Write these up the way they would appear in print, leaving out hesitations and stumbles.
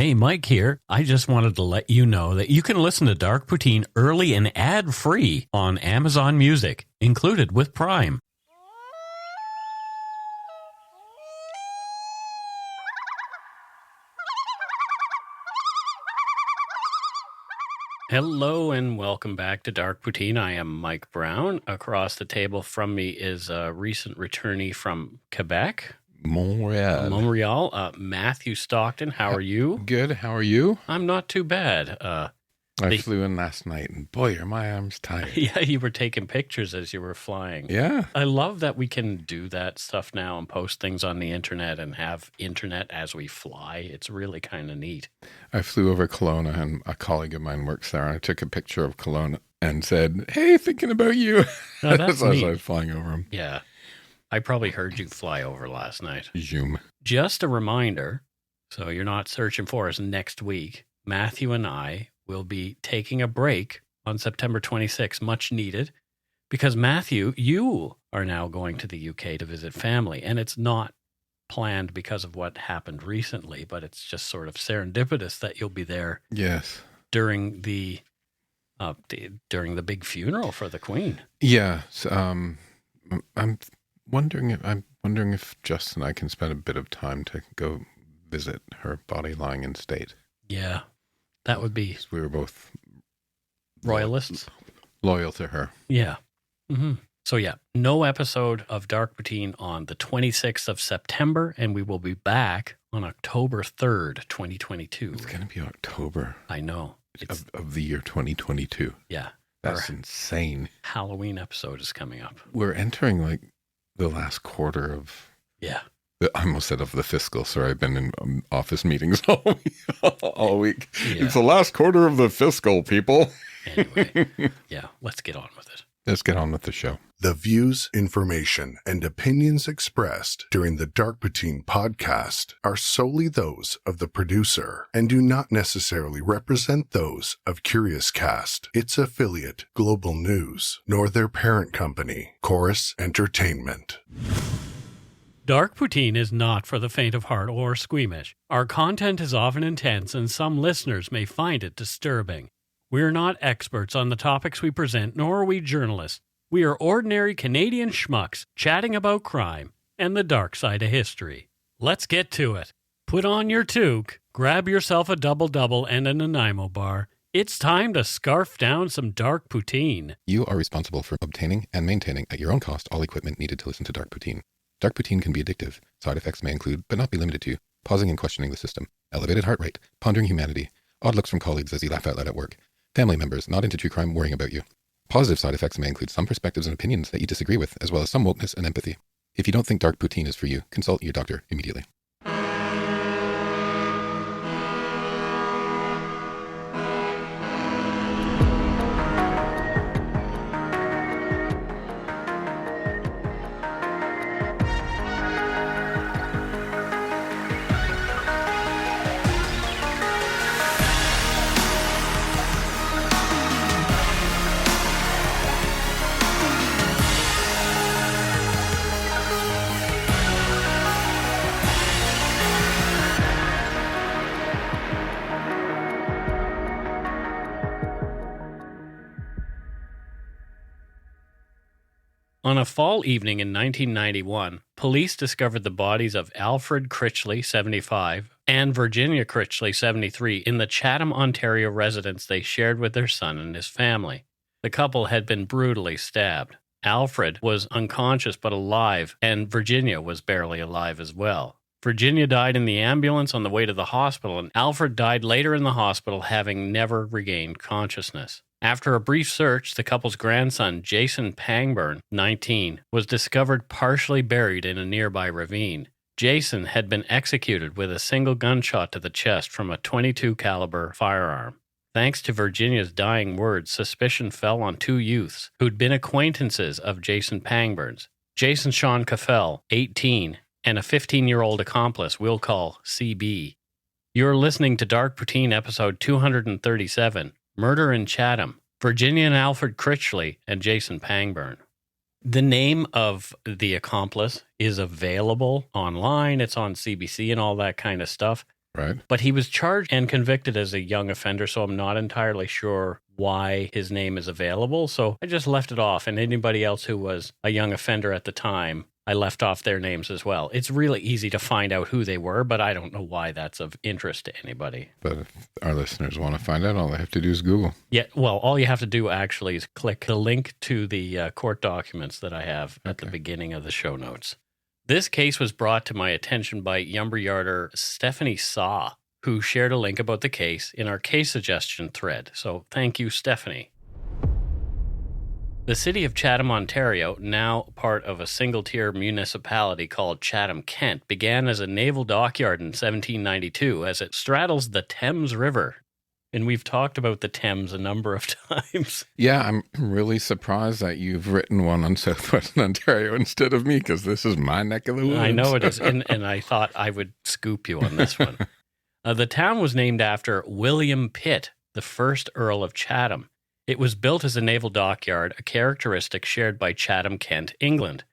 Hey, Mike here. I just wanted to let you know that you can listen to Dark Poutine early and ad-free on Amazon Music, included with Prime. Hello and welcome back to Dark Poutine. I am Mike Brown. Across the table from me is a recent returnee from Quebec. Montreal. Matthew Stockton, how are you? Good. How are you? I'm not too bad. I flew in last night, and boy, are my arms tired. Yeah, you were taking pictures as you were flying. Yeah. I love that we can do that stuff now and post things on the internet and have internet as we fly. It's really kind of neat. I flew over Kelowna, and a colleague of mine works there, and I took a picture of Kelowna and said, hey, thinking about you. Oh, that's as neat. I was flying over him. Yeah. I probably heard you fly over last night. Zoom. Just a reminder, so you're not searching for us next week, Matthew and I will be taking a break on September 26th, much needed, because Matthew, you are now going to the UK to visit family, and it's not planned because of what happened recently, but it's just sort of serendipitous that you'll be there. Yes. During the big funeral for the Queen. Yeah. So, I'm wondering if Justin and I can spend a bit of time to go visit her body lying in state. Yeah. That would be... We were both... royalists? Loyal to her. Yeah. Mm-hmm. So yeah, no episode of Dark Poutine on the 26th of September, and we will be back on October 3rd, 2022. It's going to be October. I know. Of the year 2022. Yeah. That's insane. Halloween episode is coming up. We're entering like the last quarter of... Yeah. I almost said of the fiscal. Sorry, I've been in office meetings all week. Yeah. It's the last quarter of the fiscal, people. Anyway, yeah, let's get on with it. Let's get on with the show. The views, information, and opinions expressed during the Dark Poutine podcast are solely those of the producer and do not necessarily represent those of Curious Cast, its affiliate, Global News, nor their parent company, Chorus Entertainment. Dark Poutine is not for the faint of heart or squeamish. Our content is often intense, and some listeners may find it disturbing. We are not experts on the topics we present, nor are we journalists. We are ordinary Canadian schmucks chatting about crime and the dark side of history. Let's get to it. Put on your toque, grab yourself a double-double and a Nanaimo bar. It's time to scarf down some Dark Poutine. You are responsible for obtaining and maintaining at your own cost all equipment needed to listen to Dark Poutine. Dark Poutine can be addictive. Side effects may include, but not be limited to, pausing and questioning the system, elevated heart rate, pondering humanity, odd looks from colleagues as you laugh out loud at work, family members not into true crime worrying about you. Positive side effects may include some perspectives and opinions that you disagree with, as well as some wokeness and empathy. If you don't think Dark Poutine is for you, consult your doctor immediately. On a fall evening in 1991, police discovered the bodies of Alfred Critchley, 75, and Virginia Critchley, 73, in the Chatham, Ontario residence they shared with their son and his family. The couple had been brutally stabbed. Alfred was unconscious but alive, and Virginia was barely alive as well. Virginia died in the ambulance on the way to the hospital, and Alfred died later in the hospital, having never regained consciousness. After a brief search, the couple's grandson, Jasen Pangburn, 19, was discovered partially buried in a nearby ravine. Jasen had been executed with a single gunshot to the chest from a .22 calibre firearm. Thanks to Virginia's dying words, suspicion fell on two youths who'd been acquaintances of Jasen Pangburns. Jasen Shawn Cofell, 18, and a 15-year-old accomplice we'll call CB. You're listening to Dark Poutine episode 237, Murder in Chatham, Virginia and Alfred Critchley and Jasen Pangburn. The name of the accomplice is available online. It's on CBC and all that kind of stuff. Right. But he was charged and convicted as a young offender, so I'm not entirely sure why his name is available. So I just left it off. And anybody else who was a young offender at the time, I left off their names as well. It's really easy to find out who they were, but I don't know why that's of interest to anybody. But if our listeners want to find out, all they have to do is Google. Yeah, well, all you have to do actually is click the link to the court documents that I have at the beginning of the show notes. This case was brought to my attention by Lumberyarder Stephanie Saw, who shared a link about the case in our case suggestion thread. So thank you, Stephanie. The city of Chatham, Ontario, now part of a single-tier municipality called Chatham, Kent, began as a naval dockyard in 1792 as it straddles the Thames River. And we've talked about the Thames a number of times. Yeah, I'm really surprised that you've written one on Southwestern Ontario instead of me, because this is my neck of the woods. I know it is, and I thought I would scoop you on this one. The town was named after William Pitt, the first Earl of Chatham. It was built as a naval dockyard, a characteristic shared by Chatham, Kent, England.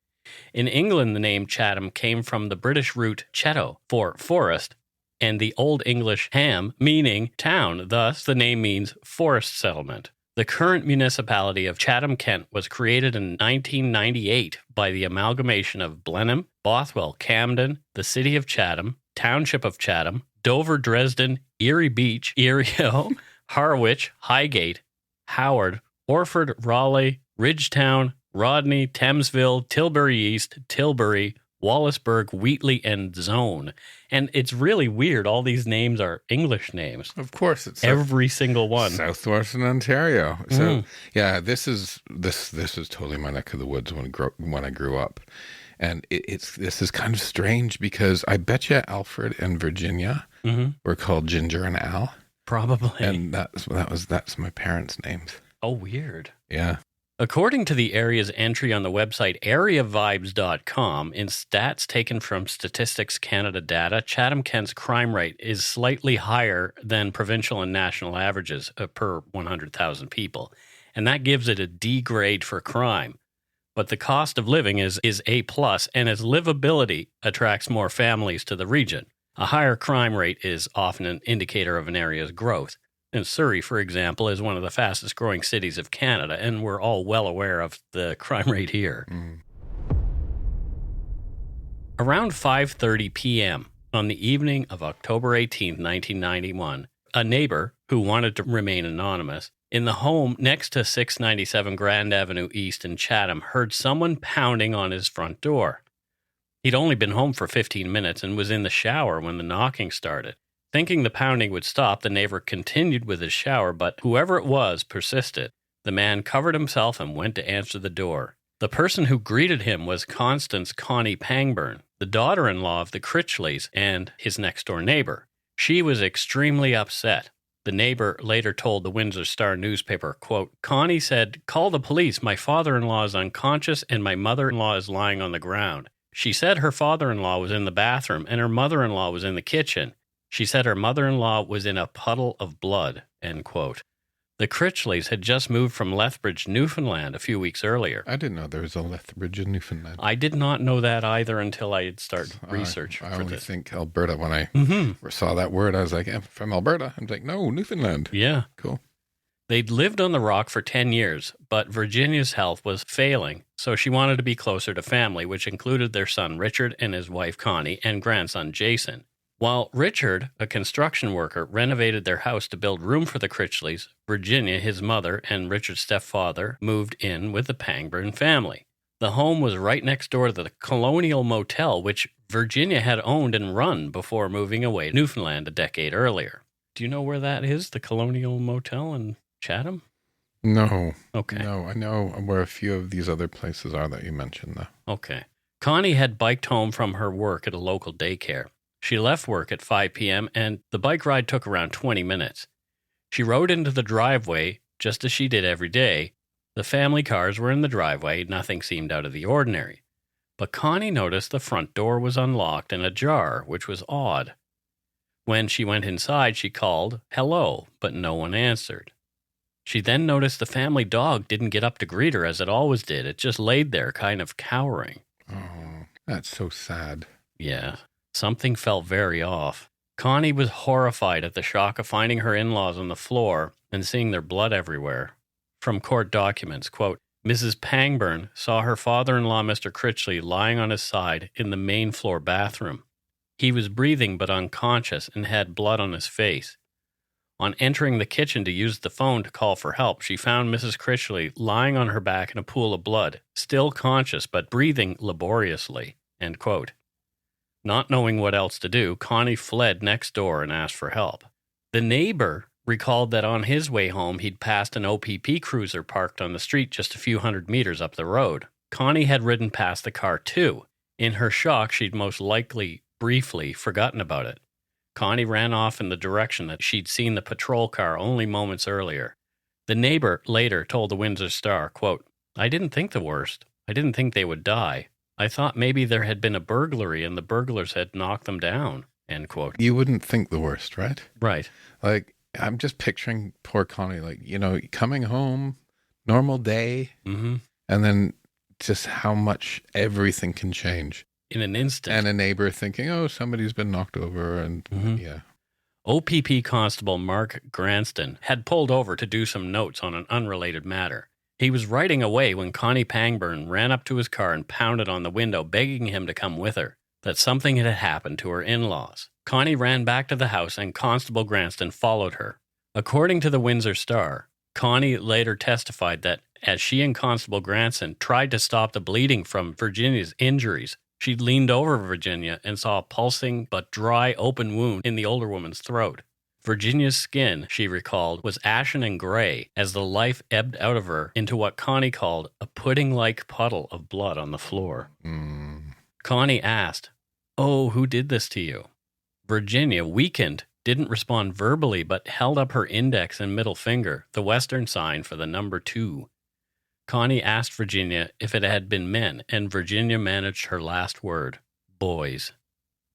In England, the name Chatham came from the British root chetto, for forest, and the Old English ham, meaning town. Thus, the name means forest settlement. The current municipality of Chatham, Kent was created in 1998 by the amalgamation of Blenheim, Bothwell, Camden, the city of Chatham, township of Chatham, Dover, Dresden, Erie Beach, Erie, Harwich, Highgate, Howard, Orford, Raleigh, Ridgetown, Rodney, Thamesville, Tilbury East, Tilbury, Wallaceburg, Wheatley, and Zone. And it's really weird. All these names are English names. Of course, it's every single one. Southwestern Ontario. So yeah, this is totally my neck of the woods when I grew up, and this is kind of strange because I bet you Alfred and Virginia were called Ginger and Al. Probably. And that's my parents' names. Oh, weird. Yeah. According to the area's entry on the website areavibes.com, in stats taken from Statistics Canada data, Chatham, Kent's crime rate is slightly higher than provincial and national averages per 100,000 people. And that gives it a D grade for crime. But the cost of living is A+, and its livability attracts more families to the region. A higher crime rate is often an indicator of an area's growth. And Surrey, for example, is one of the fastest growing cities of Canada, and we're all well aware of the crime rate here. Around 5:30 p.m. on the evening of October 18, 1991, a neighbor who wanted to remain anonymous in the home next to 697 Grand Avenue East in Chatham heard someone pounding on his front door. He'd only been home for 15 minutes and was in the shower when the knocking started. Thinking the pounding would stop, the neighbor continued with his shower, but whoever it was persisted. The man covered himself and went to answer the door. The person who greeted him was Constance Connie Pangburn, the daughter-in-law of the Critchleys and his next-door neighbor. She was extremely upset. The neighbor later told the Windsor Star newspaper, quote, "Connie said, 'Call the police. My father-in-law is unconscious and my mother-in-law is lying on the ground.' She said her father-in-law was in the bathroom and her mother-in-law was in the kitchen. She said her mother-in-law was in a puddle of blood," end quote. The Critchleys had just moved from Lethbridge, Newfoundland a few weeks earlier. I didn't know there was a Lethbridge in Newfoundland. I did not know that either until I had started research I for only this. think Alberta. When I saw that word, I was like, I'm from Alberta. I'm like, no, Newfoundland. Yeah. Cool. They'd lived on the rock for 10 years, but Virginia's health was failing, so she wanted to be closer to family, which included their son Richard and his wife Connie and grandson Jasen. While Richard, a construction worker, renovated their house to build room for the Critchleys, Virginia, his mother, and Richard's stepfather moved in with the Pangburn family. The home was right next door to the Colonial Motel, which Virginia had owned and run before moving away to Newfoundland a decade earlier. Do you know where that is, the Colonial Motel in Chatham? No. Okay. No, I know where a few of these other places are that you mentioned, though. Okay. Connie had biked home from her work at a local daycare. She left work at 5 p.m., and the bike ride took around 20 minutes. She rode into the driveway, just as she did every day. The family cars were in the driveway. Nothing seemed out of the ordinary. But Connie noticed the front door was unlocked and ajar, which was odd. When she went inside, she called, "Hello," but no one answered. She then noticed the family dog didn't get up to greet her as it always did. It just laid there, kind of cowering. Oh, that's so sad. Yeah. Something felt very off. Connie was horrified at the shock of finding her in-laws on the floor and seeing their blood everywhere. From court documents, quote, Mrs. Pangburn saw her father-in-law, Mr. Critchley, lying on his side in the main floor bathroom. He was breathing but unconscious and had blood on his face. On entering the kitchen to use the phone to call for help, she found Mrs. Critchley lying on her back in a pool of blood, still conscious but breathing laboriously, end quote. Not knowing what else to do, Connie fled next door and asked for help. The neighbor recalled that on his way home, he'd passed an OPP cruiser parked on the street just a few hundred meters up the road. Connie had ridden past the car too. In her shock, she'd most likely briefly forgotten about it. Connie ran off in the direction that she'd seen the patrol car only moments earlier. The neighbor later told the Windsor Star, quote, I didn't think the worst. I didn't think they would die. I thought maybe there had been a burglary and the burglars had knocked them down, end quote. You wouldn't think the worst, right? Right. Like, I'm just picturing poor Connie, like, coming home, normal day, and then just how much everything can change. In an instant. And a neighbor thinking, oh, somebody's been knocked over, and yeah. OPP Constable Mark Granston had pulled over to do some notes on an unrelated matter. He was riding away when Connie Pangburn ran up to his car and pounded on the window, begging him to come with her, that something had happened to her in-laws. Connie ran back to the house and Constable Granston followed her. According to the Windsor Star, Connie later testified that as she and Constable Granston tried to stop the bleeding from Virginia's injuries, she leaned over Virginia and saw a pulsing but dry open wound in the older woman's throat. Virginia's skin, she recalled, was ashen and gray as the life ebbed out of her into what Connie called a pudding-like puddle of blood on the floor. Connie asked, "Oh, who did this to you?" Virginia, weakened, didn't respond verbally but held up her index and middle finger, the Western sign for the number 2. Connie asked Virginia if it had been men, and Virginia managed her last word, boys,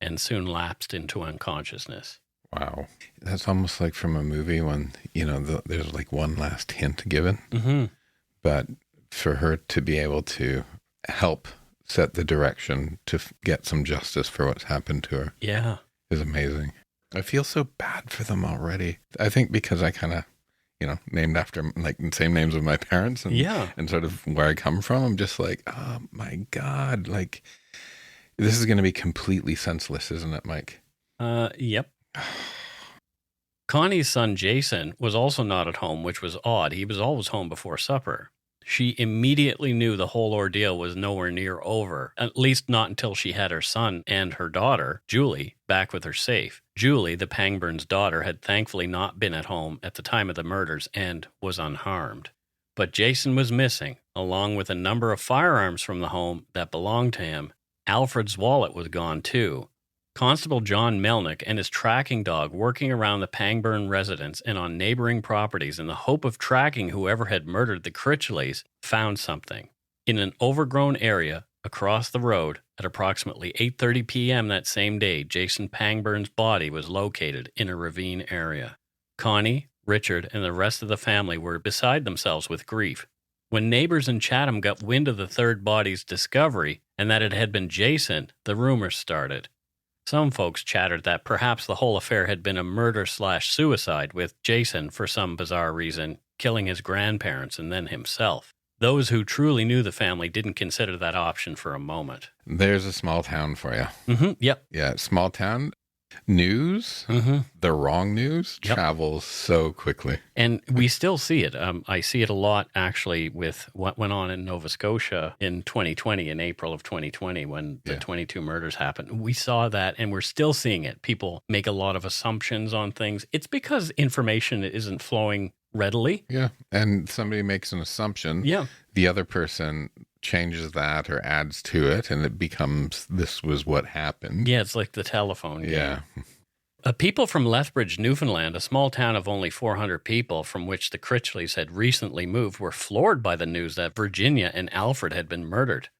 and soon lapsed into unconsciousness. Wow. That's almost like from a movie when, there's like one last hint given. But for her to be able to help set the direction to get some justice for what's happened to her is amazing. I feel so bad for them already. I think because I kind of, named after like the same names of my parents and sort of where I come from, I'm just like, oh my God, like this is going to be completely senseless, isn't it, Mike? Yep. Connie's son, Jasen, was also not at home, which was odd. He was always home before supper. She immediately knew the whole ordeal was nowhere near over, at least not until she had her son and her daughter, Julie, back with her safe. Julie, the Pangburns' daughter, had thankfully not been at home at the time of the murders and was unharmed. But Jasen was missing, along with a number of firearms from the home that belonged to him. Alfred's wallet was gone too. Constable John Melnick and his tracking dog working around the Pangburn residence and on neighboring properties in the hope of tracking whoever had murdered the Critchleys found something. In an overgrown area across the road at approximately 8:30 p.m. that same day, Jasen Pangburn's body was located in a ravine area. Connie, Richard, and the rest of the family were beside themselves with grief. When neighbors in Chatham got wind of the third body's discovery and that it had been Jasen, the rumors started. Some folks chattered that perhaps the whole affair had been a murder/suicide, with Jasen, for some bizarre reason, killing his grandparents and then himself. Those who truly knew the family didn't consider that option for a moment. There's a small town for you. Yep. Yeah, small town. News, the wrong news, travels so quickly. And we still see it. I see it a lot, actually, with what went on in Nova Scotia in 2020, in April of 2020, when the 22 murders happened. We saw that, and we're still seeing it. People make a lot of assumptions on things. It's because information isn't flowing readily. Yeah, and somebody makes an assumption. Yeah. The other person changes that or adds to it, and it becomes, this was what happened. Yeah, it's like the telephone game. Yeah. People from Lethbridge, Newfoundland, a small town of only 400 people from which the Critchleys had recently moved, were floored by the news that Virginia and Alfred had been murdered.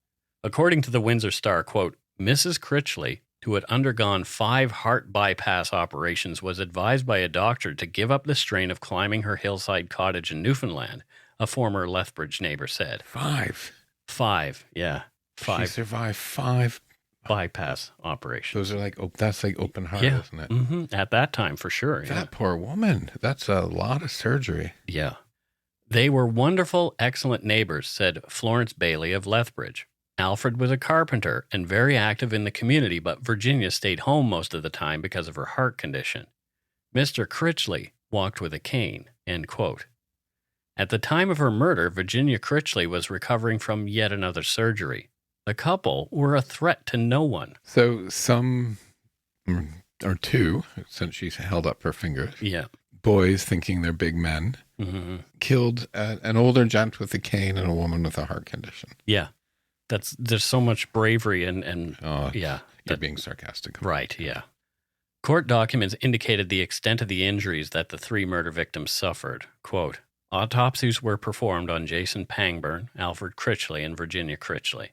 According to the Windsor Star, quote, Mrs. Critchley, who had undergone 5 heart bypass operations, was advised by a doctor to give up the strain of climbing her hillside cottage in Newfoundland, a former Lethbridge neighbor said. 5, yeah. 5. She survived 5 bypass operation. Those are like, that's like open heart, Yeah. isn't it? Mm-hmm. At that time, for sure. Yeah. That poor woman. That's a lot of surgery. Yeah. They were wonderful, excellent neighbors, said Florence Bailey of Lethbridge. Alfred was a carpenter and very active in the community, but Virginia stayed home most of the time because of her heart condition. Mr. Critchley walked with a cane, end quote. At the time of her murder, Virginia Critchley was recovering from yet another surgery. The couple were a threat to no one. So some, or two, since she's held up her fingers, Yeah. boys thinking they're big men, killed an older gent with a cane and a woman with a heart condition. Yeah. There's so much bravery and yeah. You're being sarcastic. Right, yeah. Court documents indicated the extent of the injuries that the three murder victims suffered. Quote, autopsies were performed on Jasen Pangburn, Alfred Critchley, and Virginia Critchley.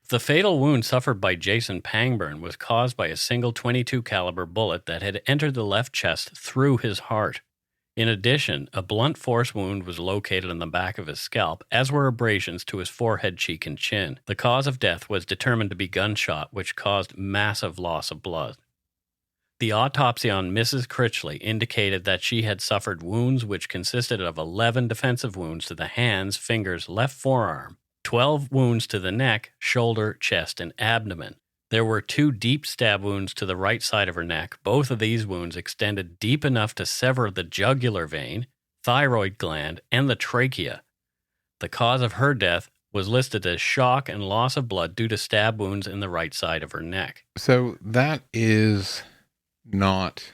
The fatal wound suffered by Jasen Pangburn was caused by a single .22 caliber bullet that had entered the left chest through his heart. In addition, a blunt force wound was located on the back of his scalp, as were abrasions to his forehead, cheek, and chin. The cause of death was determined to be gunshot, which caused massive loss of blood. The autopsy on Mrs. Critchley indicated that she had suffered wounds which consisted of 11 defensive wounds to the hands, fingers, left forearm, 12 wounds to the neck, shoulder, chest, and abdomen. There were 2 deep stab wounds to the right side of her neck. Both of these wounds extended deep enough to sever the jugular vein, thyroid gland, and the trachea. The cause of her death was listed as shock and loss of blood due to stab wounds in the right side of her neck. So that is not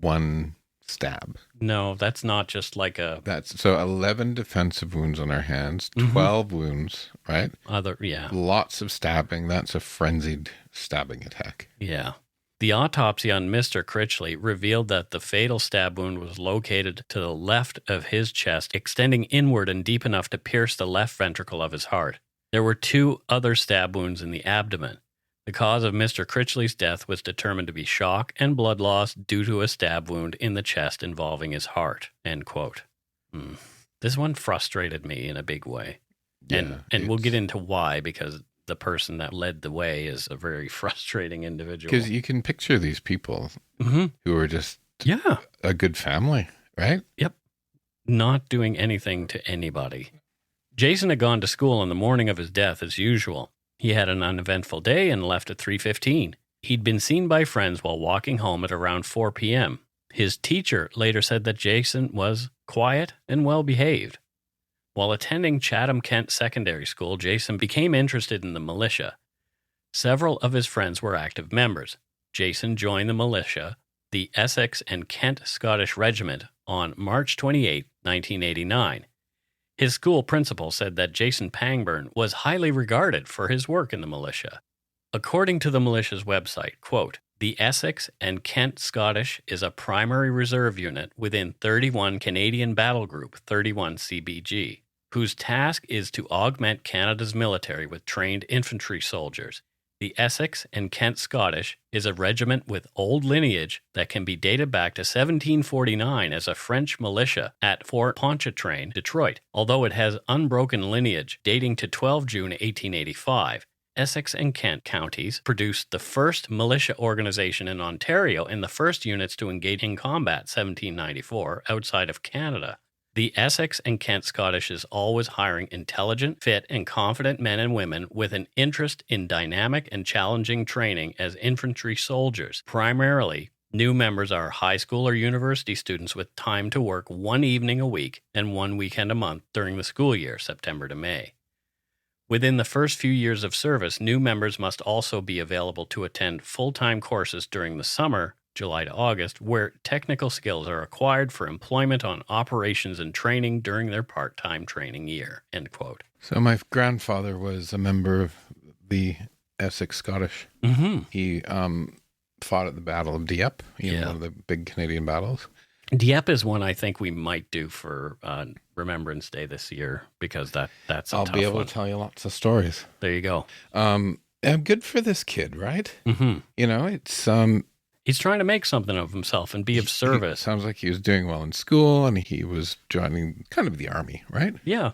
one stab. No, that's not just like a... That's so 11 defensive wounds on her hands, 12 wounds, right? Yeah. Lots of stabbing. That's a frenzied stabbing attack. Yeah. The autopsy on Mr. Critchley revealed that the fatal stab wound was located to the left of his chest, extending inward and deep enough to pierce the left ventricle of his heart. There were 2 other stab wounds in the abdomen. The cause of Mr. Critchley's death was determined to be shock and blood loss due to a stab wound in the chest involving his heart, end quote. This one frustrated me in a big way. And we'll get into why, because the person that led the way is a very frustrating individual. Because you can picture these people who are just a good family, right? Yep. Not doing anything to anybody. Jasen had gone to school on the morning of his death as usual. He had an uneventful day and left at 3:15. He'd been seen by friends while walking home at around 4 p.m. His teacher later said that Jasen was quiet and well-behaved. While attending Chatham Kent Secondary School, Jasen became interested in the militia. Several of his friends were active members. Jasen joined the militia, the Essex and Kent Scottish Regiment, on March 28, 1989. His school principal said that Jasen Pangburn was highly regarded for his work in the militia. According to the militia's website, quote, the Essex and Kent Scottish is a primary reserve unit within 31 Canadian Battle Group 31 CBG, whose task is to augment Canada's military with trained infantry soldiers. The Essex and Kent Scottish is a regiment with old lineage that can be dated back to 1749 as a French militia at Fort Pontchartrain, Detroit, although it has unbroken lineage dating to 12 June 1885. Essex and Kent counties produced the first militia organization in Ontario and the first units to engage in combat 1794 outside of Canada. The Essex and Kent Scottish is always hiring intelligent, fit, and confident men and women with an interest in dynamic and challenging training as infantry soldiers. Primarily, new members are high school or university students with time to work 1 evening a week and 1 weekend a month during the school year, September to May. Within the first few years of service, new members must also be available to attend full-time courses during the summer, July to August, where technical skills are acquired for employment on operations and training during their part-time training year, end quote. So my grandfather was a member of the Essex Scottish. He fought at the Battle of Dieppe, one of the big Canadian battles. Dieppe is one I think we might do for Remembrance Day this year, because that's a tough one. I'll be able to tell you lots of stories. There you go. Good for this kid, right? You know, it's... He's trying to make something of himself and be of service. Sounds like he was doing well in school, and he was joining kind of the army, right? Yeah.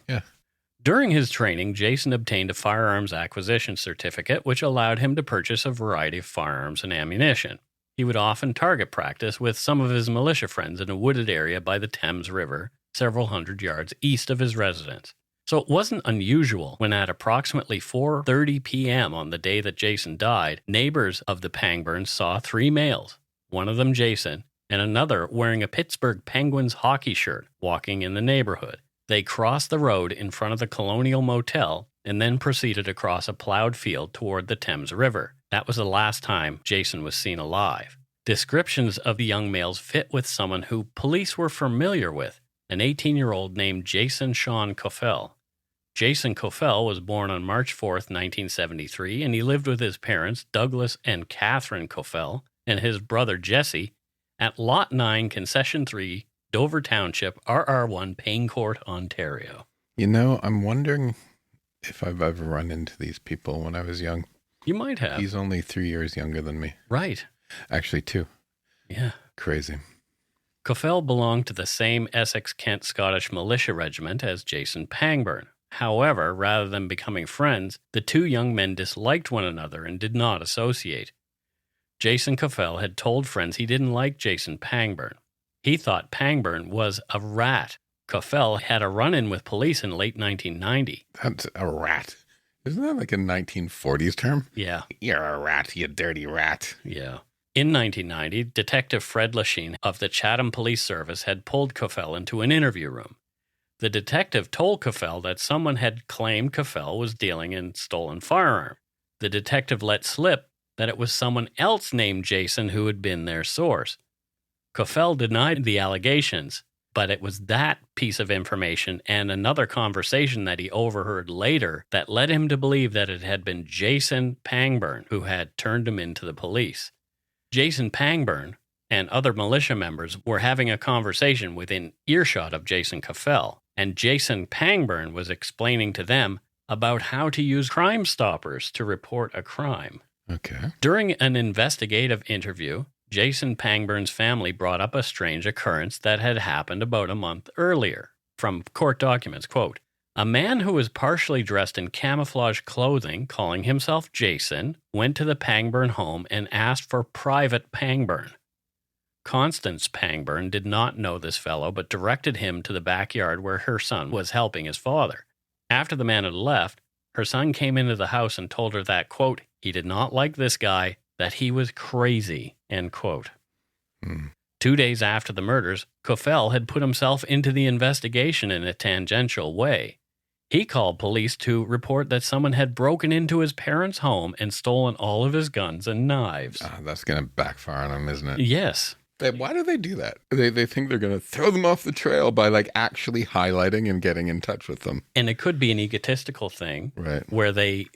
During his training, Jasen obtained a firearms acquisition certificate, which allowed him to purchase a variety of firearms and ammunition. He would often target practice with some of his militia friends in a wooded area by the Thames River, several hundred yards east of his residence. So it wasn't unusual when at approximately 4:30 p.m. on the day that Jasen died, neighbors of the Pangburns saw 3 males, one of them Jasen, and another wearing a Pittsburgh Penguins hockey shirt, walking in the neighborhood. They crossed the road in front of the Colonial Motel and then proceeded across a plowed field toward the Thames River. That was the last time Jasen was seen alive. Descriptions of the young males fit with someone who police were familiar with, an 18-year-old named Jasen Shawn Cofell. Jasen Cofell was born on March 4, 1973, and he lived with his parents, Douglas and Catherine Cofell, and his brother Jesse, at Lot 9, Concession 3, Dover Township, RR1, Paincourt, Ontario. You know, I'm wondering if I've ever run into these people when I was young. You might have. He's only 3 years younger than me. Right. Actually, 2. Yeah. Crazy. Cofell belonged to the same Essex-Kent Scottish militia regiment as Jasen Pangburn. However, rather than becoming friends, the 2 young men disliked one another and did not associate. Jasen Cofell had told friends he didn't like Jasen Pangburn. He thought Pangburn was a rat. Cofell had a run-in with police in late 1990. That's a rat. Isn't that like a 1940s term? Yeah. You're a rat, you dirty rat. Yeah. In 1990, Detective Fred Lachine of the Chatham Police Service had pulled Cofell into an interview room. The detective told Cofell that someone had claimed Cofell was dealing in stolen firearm. The detective let slip that it was someone else named Jasen who had been their source. Cofell denied the allegations, but it was that piece of information and another conversation that he overheard later that led him to believe that it had been Jasen Pangburn who had turned him into the police. Jasen Pangburn and other militia members were having a conversation within earshot of Jasen Cofell, and Jasen Pangburn was explaining to them about how to use Crime Stoppers to report a crime. Okay. During an investigative interview, Jasen Pangburn's family brought up a strange occurrence that had happened about a month earlier. From court documents, quote, "A man who was partially dressed in camouflage clothing, calling himself Jasen, went to the Pangburn home and asked for Private Pangburn. Constance Pangburn did not know this fellow, but directed him to the backyard where her son was helping his father. After the man had left, her son came into the house and told her that, quote, he did not like this guy, that he was crazy, end quote." 2 days after the murders, Cofell had put himself into the investigation in a tangential way. He called police to report that someone had broken into his parents' home and stolen all of his guns and knives. That's going to backfire on him, isn't it? Yes. Why do they do that? They think they're going to throw them off the trail by like actually highlighting and getting in touch with them. And it could be an egotistical thing, Right? where they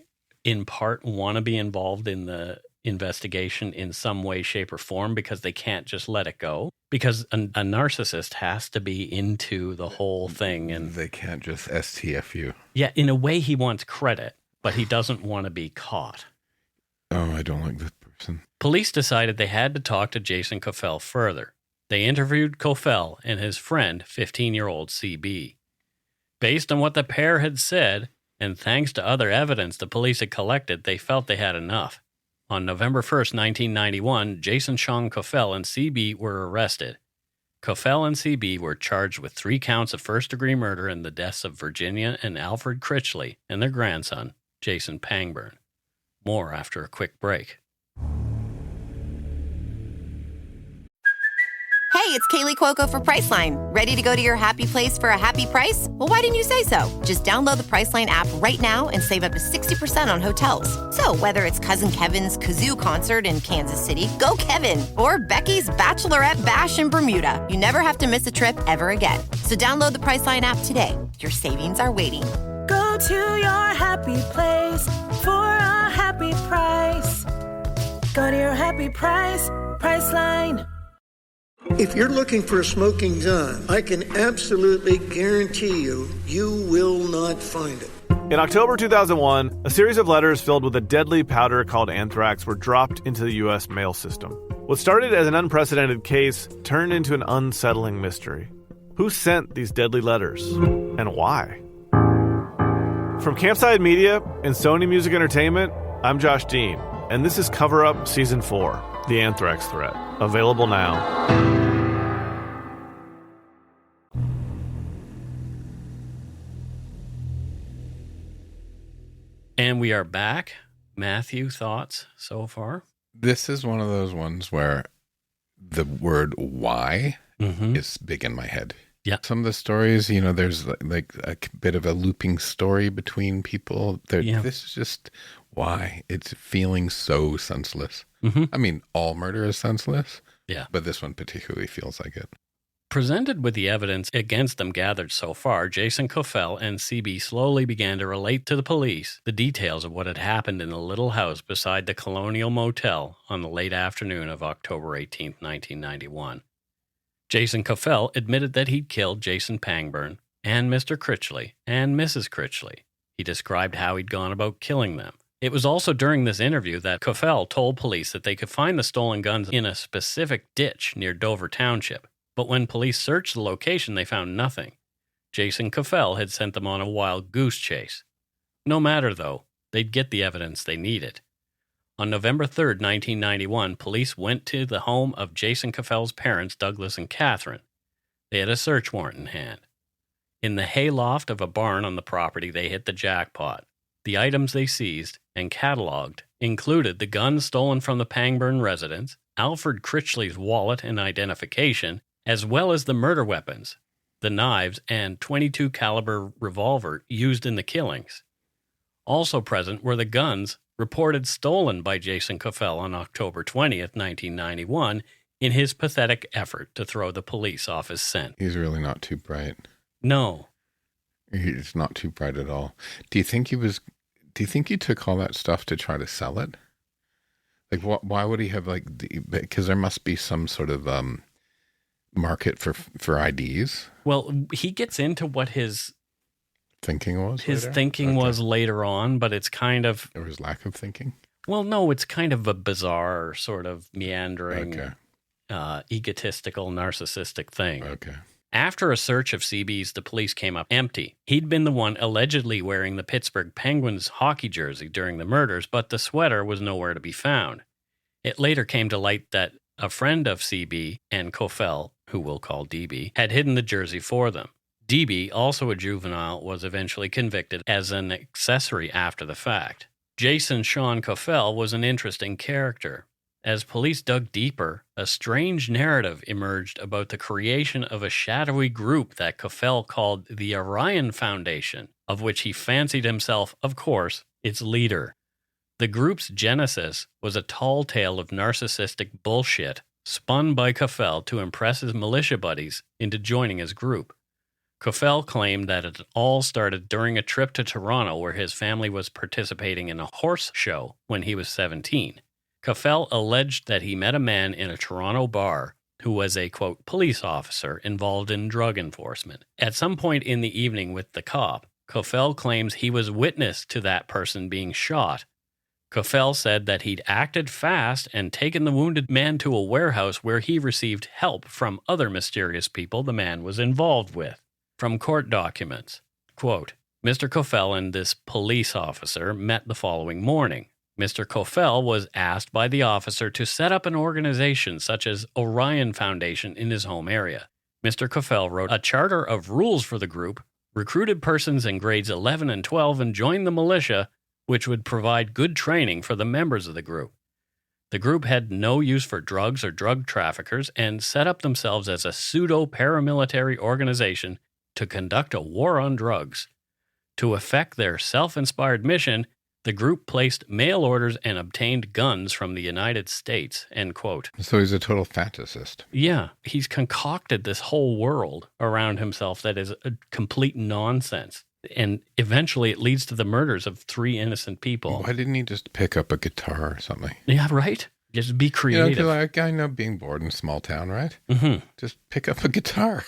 in part want to be involved in the investigation in some way, shape, or form because they can't just let it go. Because a narcissist has to be into the whole thing. And they can't just STF you. yeah, in a way he wants credit, but he doesn't want to be caught. Oh, I don't like this person. Police decided they had to talk to Jasen Cofell further. They interviewed Cofell and his friend, 15-year-old CB. Based on what the pair had said, and thanks to other evidence the police had collected, they felt they had enough. On November 1st, 1991, Jasen Shawn Cofell and CB were arrested. Cofell and CB were charged with 3 counts of first-degree murder in the deaths of Virginia and Alfred Critchley and their grandson, Jasen Pangburn. More after a quick break. Hey, it's Kaylee Cuoco for Priceline. Ready to go to your happy place for a happy price? Well, why didn't you say so? Just download the Priceline app right now and save up to 60% on hotels. So whether it's Cousin Kevin's Kazoo Concert in Kansas City, go Kevin, or Becky's Bachelorette Bash in Bermuda, you never have to miss a trip ever again. So download the Priceline app today. Your savings are waiting. Go to your happy place for a happy price. Go to your happy price, Priceline. If you're looking for a smoking gun, I can absolutely guarantee you will not find it. In October 2001, a series of letters filled with a deadly powder called anthrax were dropped into the U.S. mail system. What started as an unprecedented case turned into an unsettling mystery. Who sent these deadly letters, and why? From Campside Media and Sony Music Entertainment, I'm Josh Dean, and this is Cover Up Season 4, The Anthrax Threat, available now. And we are back. Matthew, thoughts so far? This is one of those ones where the word why is big in my head. Yeah. Some of the stories, there's like a bit of a looping story between people. This is just why. It's feeling so senseless. I mean, all murder is senseless. Yeah. But this one particularly feels like it. Presented with the evidence against them gathered so far, Jasen Cofell and CB slowly began to relate to the police the details of what had happened in the little house beside the Colonial Motel on the late afternoon of October 18, 1991. Jasen Cofell admitted that he'd killed Jasen Pangburn and Mr. Critchley and Mrs. Critchley. He described how he'd gone about killing them. It was also during this interview that Cofell told police that they could find the stolen guns in a specific ditch near Dover Township. But when police searched the location, they found nothing. Jasen Cofell had sent them on a wild goose chase. No matter, though, they'd get the evidence they needed. On November 3rd, 1991, police went to the home of Jasen Cofell's parents, Douglas and Catherine. They had a search warrant in hand. In the hayloft of a barn on the property, they hit the jackpot. The items they seized and cataloged included the guns stolen from the Pangburn residence, Alfred Critchley's wallet and identification, as well as the murder weapons, the knives and .22 caliber revolver used in the killings. Also present were the guns reported stolen by Jasen Cofell on October 20th, 1991, in his pathetic effort to throw the police off his scent. He's really not too bright. No. He's not too bright at all. Do you think he took all that stuff to try to sell it? Like, why would he have, because there must be some sort of market for IDs. Well, he gets into what his thinking was. Was later on, but it's kind of, or his lack of thinking. Well, no, it's kind of a bizarre sort of meandering, egotistical, narcissistic thing. Okay. After a search of CB's, the police came up empty. He'd been the one allegedly wearing the Pittsburgh Penguins hockey jersey during the murders, but the sweater was nowhere to be found. It later came to light that a friend of CB and Cofell, who we'll call DB, had hidden the jersey for them. DB, also a juvenile, was eventually convicted as an accessory after the fact. Jasen Shawn Cofell was an interesting character. As police dug deeper, a strange narrative emerged about the creation of a shadowy group that Cofell called the Orion Foundation, of which he fancied himself, of course, its leader. The group's genesis was a tall tale of narcissistic bullshit spun by Cofell to impress his militia buddies into joining his group. Cofell claimed that it all started during a trip to Toronto where his family was participating in a horse show when he was 17. Cofell alleged that he met a man in a Toronto bar who was a, quote, police officer involved in drug enforcement. At some point in the evening with the cop, Cofell claims he was witness to that person being shot. Cofell said that he'd acted fast and taken the wounded man to a warehouse where he received help from other mysterious people the man was involved with. From court documents, quote, Mr. Cofell and this police officer met the following morning. Mr. Cofell was asked by the officer to set up an organization such as Orion Foundation in his home area. Mr. Cofell wrote a charter of rules for the group, recruited persons in grades 11 and 12, and joined the militia, which would provide good training for the members of the group. The group had no use for drugs or drug traffickers and set up themselves as a pseudo-paramilitary organization to conduct a war on drugs. To effect their self-inspired mission, the group placed mail orders and obtained guns from the United States, end quote. So he's a total fantasist. Yeah, he's concocted this whole world around himself that is a complete nonsense. And eventually it leads to the murders of 3 innocent people. Why didn't he just pick up a guitar or something? Yeah, right? Just be creative. You know, I know being bored in a small town, right? Mm-hmm. Just pick up a guitar.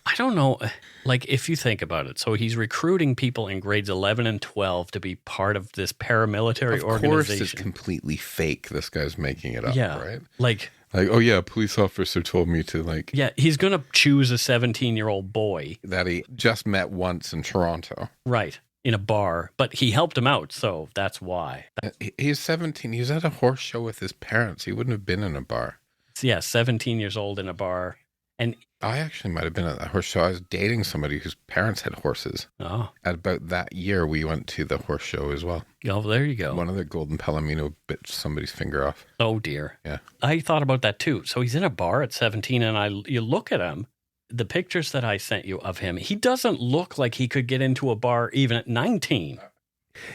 I don't know. Like, if you think about it, so he's recruiting people in grades 11 and 12 to be part of this paramilitary organization. Of course it's completely fake. This guy's making it up, right? Like, oh yeah, a police officer told me to Yeah, he's going to choose a 17-year-old boy. that he just met once in Toronto. Right. in a bar, but he helped him out, so that's why. He's 17. He was at a horse show with his parents. He wouldn't have been in a bar. Yeah, 17 years old in a bar. And I actually might have been at a horse show. I was dating somebody whose parents had horses. Oh. At about that year, we went to the horse show as well. Oh, there you go. One of the golden palomino bit somebody's finger off. Oh, dear. Yeah. I thought about that, too. So he's in a bar at 17, and you look at him, the pictures that I sent you of him, he doesn't look like he could get into a bar even at 19.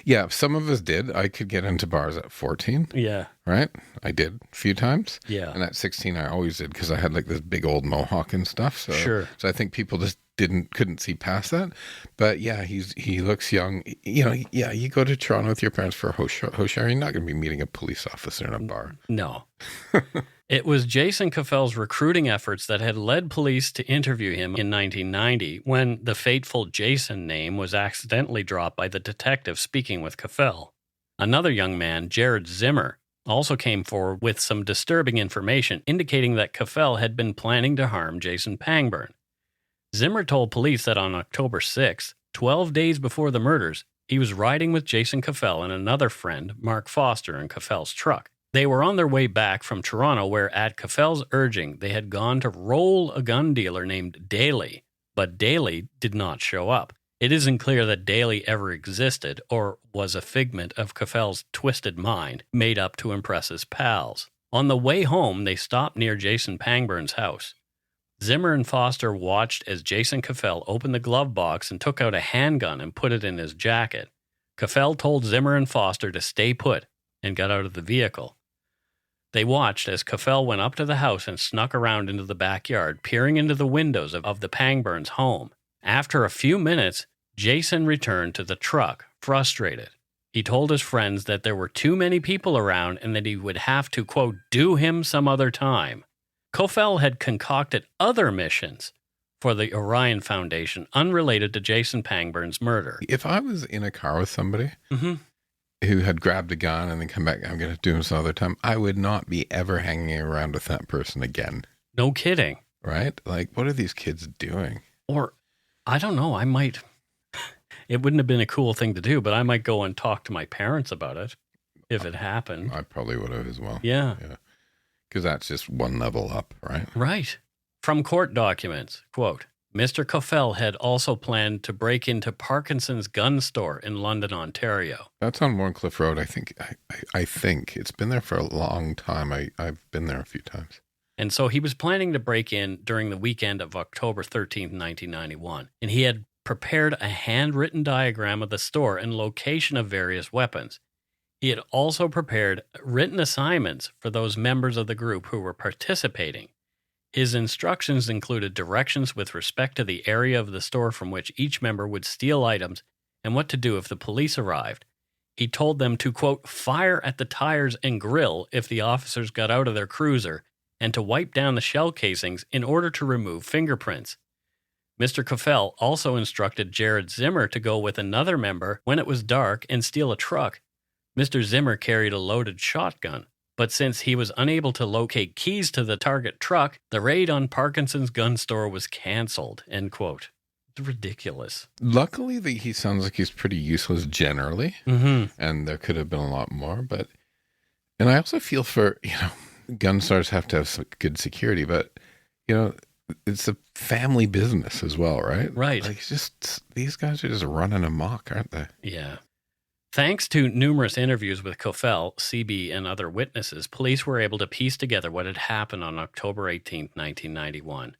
Yeah, some of us did. I could get into bars at 14. Yeah. Right? I did a few times. Yeah. And at 16, I always did because I had like this big old mohawk and stuff. So, sure. So I think people just couldn't see past that. But yeah, he looks young. You know, yeah, you go to Toronto with your parents for a horse show, you're not going to be meeting a police officer in a bar. No. It was Jasen Cofell's recruiting efforts that had led police to interview him in 1990 when the fateful Jasen name was accidentally dropped by the detective speaking with Cofell. Another young man, Jared Zimmer, also came forward with some disturbing information indicating that Cofell had been planning to harm Jasen Pangburn. Zimmer told police that on October 6th, 12 days before the murders, he was riding with Jasen Cofell and another friend, Mark Foster, in Cofell's truck. They were on their way back from Toronto where, at Cofell's urging, they had gone to roll a gun dealer named Daly, but Daly did not show up. It isn't clear that Daly ever existed or was a figment of Cofell's twisted mind made up to impress his pals. On the way home, they stopped near Jasen Pangburn's house. Zimmer and Foster watched as Jasen Cofell opened the glove box and took out a handgun and put it in his jacket. Cofell told Zimmer and Foster to stay put and got out of the vehicle. They watched as Cofell went up to the house and snuck around into the backyard, peering into the windows of the Pangburns' home. After a few minutes, Jasen returned to the truck, frustrated. He told his friends that there were too many people around and that he would have to, quote, do him some other time. Cofell had concocted other missions for the Orion Foundation unrelated to Jasen Pangburn's murder. If I was in a car with somebody who had grabbed a gun and then come back, I'm going to do him some other time, I would not be ever hanging around with that person again. No kidding. Right? Like, what are these kids doing? Or, I don't know, I might, it wouldn't have been a cool thing to do, but I might go and talk to my parents about it if it happened. I probably would have as well. Yeah. Because that's just one level up, right? Right. From court documents, quote, Mr. Cofell had also planned to break into Parkinson's gun store in London, Ontario. That's on Warncliffe Road, I think. I think. It's been there for a long time. I've been there a few times. And so he was planning to break in during the weekend of October 13th, 1991. And he had prepared a handwritten diagram of the store and location of various weapons. He had also prepared written assignments for those members of the group who were participating. His instructions included directions with respect to the area of the store from which each member would steal items and what to do if the police arrived. He told them to, quote, fire at the tires and grill if the officers got out of their cruiser and to wipe down the shell casings in order to remove fingerprints. Mr. Cofell also instructed Jared Zimmer to go with another member when it was dark and steal a truck. Mr. Zimmer carried a loaded shotgun. But since he was unable to locate keys to the target truck, the raid on Parkinson's gun store was canceled, end quote. It's ridiculous. Luckily, he sounds like he's pretty useless generally, and there could have been a lot more. And I also feel for, gun stores have to have some good security, but, it's a family business as well, right? Right. Like, these guys are just running amok, aren't they? Yeah. Thanks to numerous interviews with Cofell, CB, and other witnesses, police were able to piece together what had happened on October 18, 1991.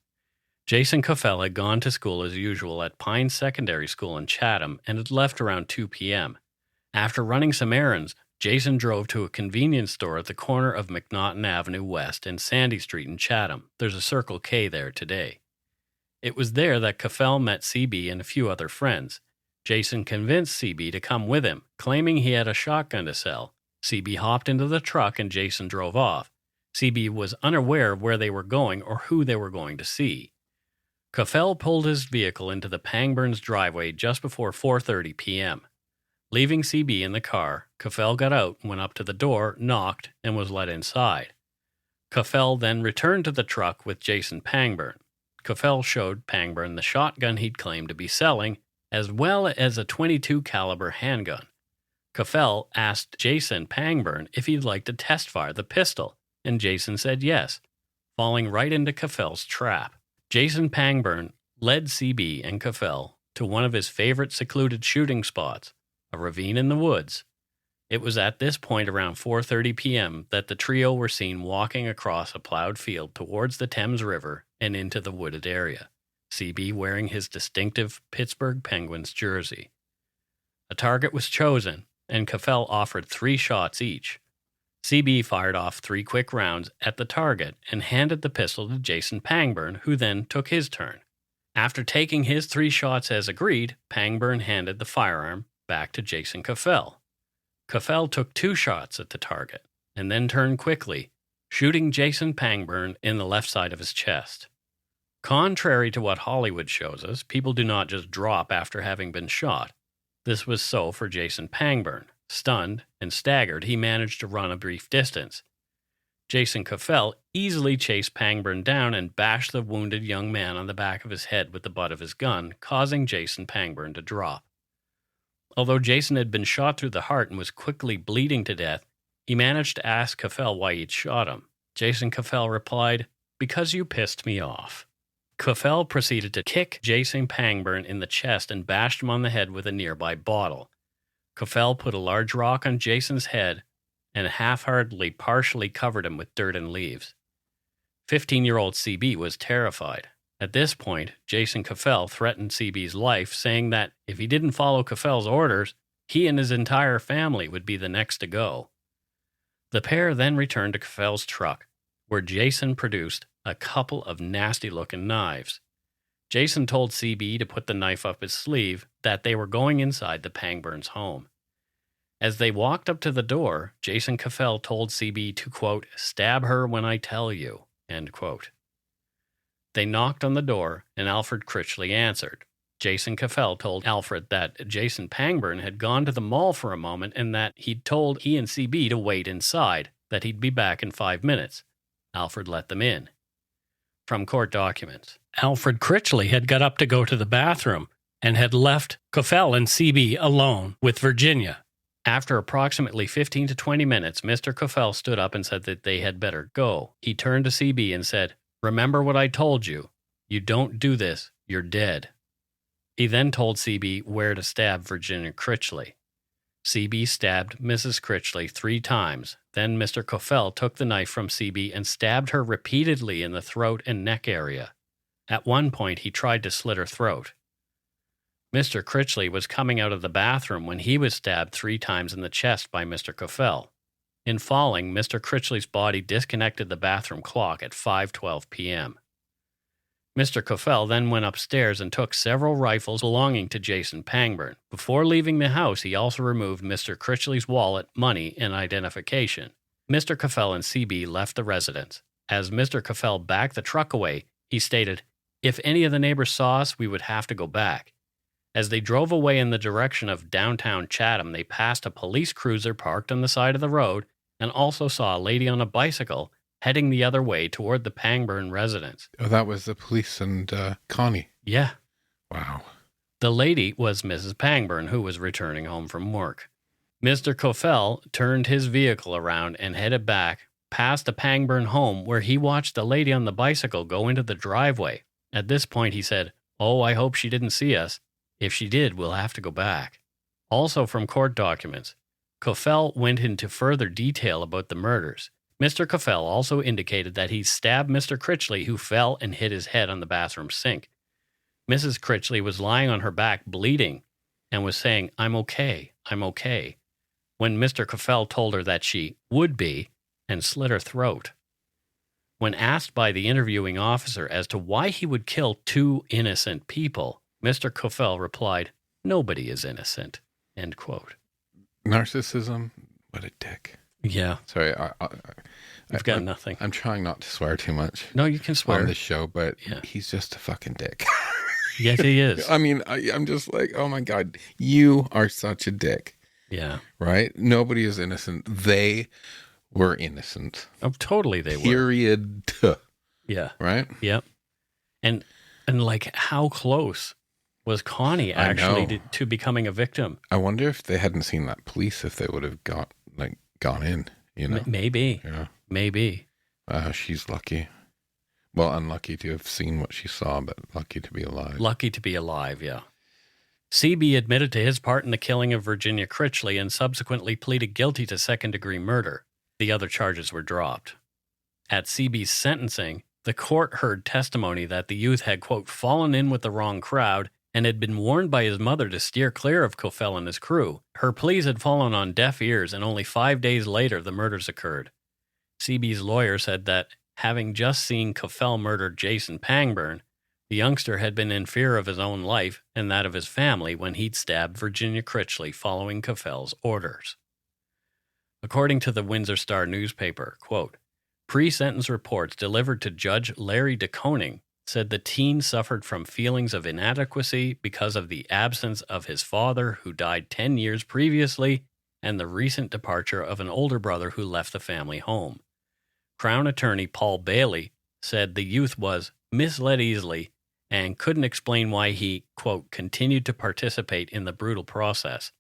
Jasen Cofell had gone to school as usual at Pines Secondary School in Chatham and had left around 2 p.m. After running some errands, Jasen drove to a convenience store at the corner of McNaughton Avenue West and Sandy Street in Chatham. There's a Circle K there today. It was there that Cofell met CB and a few other friends. Jasen convinced CB to come with him, claiming he had a shotgun to sell. CB hopped into the truck and Jasen drove off. CB was unaware of where they were going or who they were going to see. Cofell pulled his vehicle into the Pangburns' driveway just before 4:30 p.m. Leaving CB in the car, Cofell got out, went up to the door, knocked, and was let inside. Cofell then returned to the truck with Jasen Pangburn. Cofell showed Pangburn the shotgun he'd claimed to be selling, as well as a .22 caliber handgun. Cofell asked Jasen Pangburn if he'd like to test fire the pistol, and Jasen said yes, falling right into Cofell's trap. Jasen Pangburn led CB and Cofell to one of his favorite secluded shooting spots, a ravine in the woods. It was at this point around 4:30 p.m. that the trio were seen walking across a plowed field towards the Thames River and into the wooded area, CB wearing his distinctive Pittsburgh Penguins jersey. A target was chosen, and Cofell offered 3 shots each. CB fired off 3 quick rounds at the target and handed the pistol to Jasen Pangburn, who then took his turn. After taking his 3 shots as agreed, Pangburn handed the firearm back to Jasen Cofell. Cofell took 2 shots at the target and then turned quickly, shooting Jasen Pangburn in the left side of his chest. Contrary to what Hollywood shows us, people do not just drop after having been shot. This was so for Jasen Pangburn. Stunned and staggered, he managed to run a brief distance. Jasen Cofell easily chased Pangburn down and bashed the wounded young man on the back of his head with the butt of his gun, causing Jasen Pangburn to drop. Although Jasen had been shot through the heart and was quickly bleeding to death, he managed to ask Cofell why he'd shot him. Jasen Cofell replied, "Because you pissed me off." Cofell proceeded to kick Jasen Pangburn in the chest and bashed him on the head with a nearby bottle. Cofell put a large rock on Jasen's head and half-heartedly partially covered him with dirt and leaves. 15-year-old CB was terrified. At this point, Jasen Cofell threatened CB's life, saying that if he didn't follow Cofell's orders, he and his entire family would be the next to go. The pair then returned to Cofell's truck, where Jasen produced a couple of nasty-looking knives. Jasen told CB to put the knife up his sleeve, that they were going inside the Pangburns' home. As they walked up to the door, Jasen Cofell told CB to, quote, "stab her when I tell you," end quote. They knocked on the door, and Alfred Critchley answered. Jasen Cofell told Alfred that Jasen Pangburn had gone to the mall for a moment and that he'd told he and CB to wait inside, that he'd be back in 5 minutes. Alfred let them in. From court documents, Alfred Critchley had got up to go to the bathroom and had left Cofell and CB alone with Virginia. After approximately 15 to 20 minutes, Mr. Cofell stood up and said that they had better go. He turned to CB and said, "Remember what I told you. You don't do this, you're dead." He then told CB where to stab Virginia Critchley. CB stabbed Mrs. Critchley 3 times. Then Mr. Cofell took the knife from CB and stabbed her repeatedly in the throat and neck area. At one point, he tried to slit her throat. Mr. Critchley was coming out of the bathroom when he was stabbed 3 times in the chest by Mr. Cofell. In falling, Mr. Critchley's body disconnected the bathroom clock at 5:12 p.m. Mr. Cofell then went upstairs and took several rifles belonging to Jasen Pangburn. Before leaving the house, he also removed Mr. Critchley's wallet, money, and identification. Mr. Cofell and CB left the residence. As Mr. Cofell backed the truck away, he stated, "If any of the neighbors saw us, we would have to go back." As they drove away in the direction of downtown Chatham, they passed a police cruiser parked on the side of the road and also saw a lady on a bicycle heading the other way toward the Pangburn residence. Oh, that was the police and Connie. Yeah. Wow. The lady was Mrs. Pangburn, who was returning home from work. Mr. Cofell turned his vehicle around and headed back past the Pangburn home, where he watched the lady on the bicycle go into the driveway. At this point, he said, "Oh, I hope she didn't see us. If she did, we'll have to go back." Also from court documents, Cofell went into further detail about the murders. Mr. Cofell also indicated that he stabbed Mr. Critchley, who fell and hit his head on the bathroom sink. Mrs. Critchley was lying on her back bleeding and was saying, I'm okay," when Mr. Cofell told her that she would be and slit her throat. When asked by the interviewing officer as to why he would kill 2 innocent people, Mr. Cofell replied, "Nobody is innocent," end quote. Narcissism? What a dick. Yeah. Sorry, I've got nothing. I'm trying not to swear too much. No, you can swear on this show, but yeah. He's just a fucking dick. Yes, he is. I mean, I'm just like, oh my God, you are such a dick. Yeah. Right? Nobody is innocent. They were innocent. Oh, totally they were. Period. Yeah. Right? Yep. And like how close Was Connie actually to becoming a victim? I wonder if they hadn't seen that police, if they would have gone in, you know? Maybe. Yeah. Maybe. She's lucky. Well, unlucky to have seen what she saw, but lucky to be alive. Lucky to be alive, yeah. CB admitted to his part in the killing of Virginia Critchley and subsequently pleaded guilty to second-degree murder. The other charges were dropped. At CB's sentencing, the court heard testimony that the youth had, quote, fallen in with the wrong crowd and had been warned by his mother to steer clear of Cofell and his crew. Her pleas had fallen on deaf ears, and only 5 days later the murders occurred. CB's lawyer said that, having just seen Cofell murder Jasen Pangburn, the youngster had been in fear of his own life and that of his family when he'd stabbed Virginia Critchley following Cofell's orders. According to the Windsor Star newspaper, quote, pre-sentence reports delivered to Judge Larry DeConing said the teen suffered from feelings of inadequacy because of the absence of his father, who died 10 years previously, and the recent departure of an older brother who left the family home. Crown Attorney Paul Bailey said the youth was misled easily and couldn't explain why he, quote, continued to participate in the brutal process.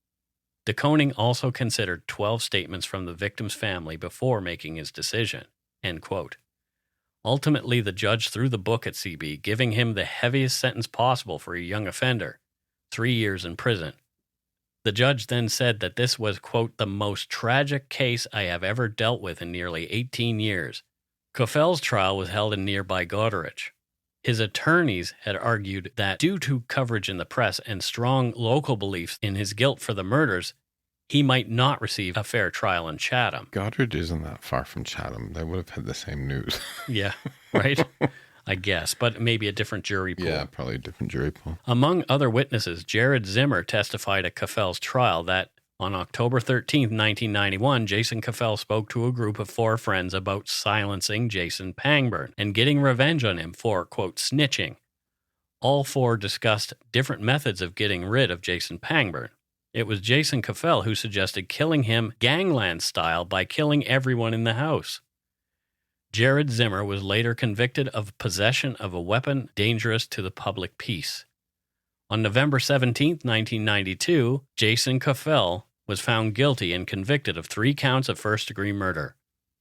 DeConing also considered 12 statements from the victim's family before making his decision, end quote. Ultimately, the judge threw the book at CB, giving him the heaviest sentence possible for a young offender, 3 years in prison. The judge then said that this was, quote, the most tragic case I have ever dealt with in nearly 18 years. Cofell's trial was held in nearby Goderich. His attorneys had argued that due to coverage in the press and strong local beliefs in his guilt for the murders, he might not receive a fair trial in Chatham. Goderich isn't that far from Chatham. They would have had the same news. Yeah, right? I guess, but maybe a different jury pool. Yeah, probably a different jury pool. Among other witnesses, Jared Zimmer testified at Cofell's trial that on October 13, 1991, Jasen Cofell spoke to a group of 4 friends about silencing Jasen Pangburn and getting revenge on him for, quote, snitching. All 4 discussed different methods of getting rid of Jasen Pangburn. It was Jasen Cofell who suggested killing him gangland style by killing everyone in the house. Jared Zimmer was later convicted of possession of a weapon dangerous to the public peace. On November 17, 1992, Jasen Cofell was found guilty and convicted of 3 counts of first-degree murder.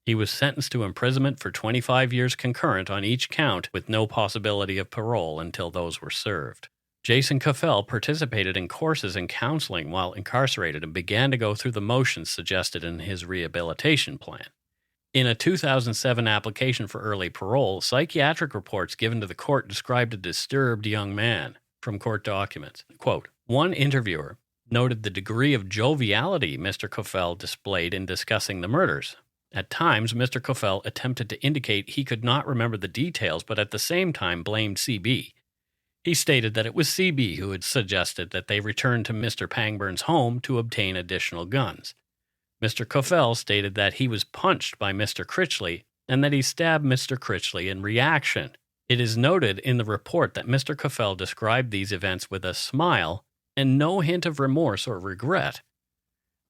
He was sentenced to imprisonment for 25 years concurrent on each count with no possibility of parole until those were served. Jasen Cofell participated in courses and counseling while incarcerated and began to go through the motions suggested in his rehabilitation plan. In a 2007 application for early parole, psychiatric reports given to the court described a disturbed young man from court documents. Quote, one interviewer noted the degree of joviality Mr. Cofell displayed in discussing the murders. At times, Mr. Cofell attempted to indicate he could not remember the details, but at the same time blamed CB. He stated that it was CB who had suggested that they return to Mr. Pangburn's home to obtain additional guns. Mr. Cofell stated that he was punched by Mr. Critchley and that he stabbed Mr. Critchley in reaction. It is noted in the report that Mr. Cofell described these events with a smile and no hint of remorse or regret.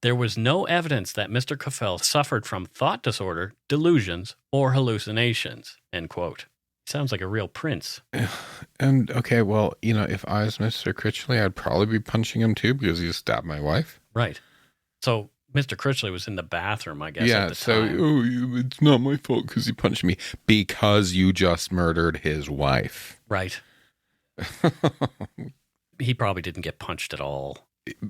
There was no evidence that Mr. Cofell suffered from thought disorder, delusions, or hallucinations, end quote. Sounds like a real prince. And, okay, well, you know, if I was Mr. Critchley, I'd probably be punching him too because he stabbed my wife. Right. So Mr. Critchley was in the bathroom, I guess, at the time. It's not my fault because he punched me. Because you just murdered his wife. Right. He probably didn't get punched at all.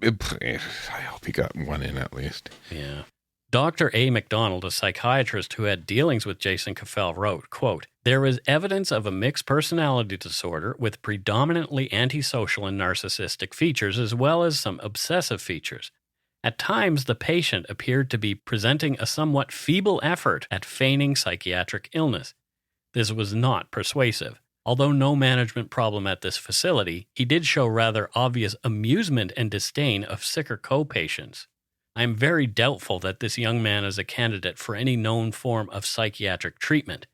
I hope he got one in at least. Yeah. Dr. A. McDonald, a psychiatrist who had dealings with Jasen Cofell, wrote, quote, there is evidence of a mixed personality disorder with predominantly antisocial and narcissistic features as well as some obsessive features. At times, the patient appeared to be presenting a somewhat feeble effort at feigning psychiatric illness. This was not persuasive. Although no management problem at this facility, he did show rather obvious amusement and disdain of sicker co-patients. I am very doubtful that this young man is a candidate for any known form of psychiatric treatment.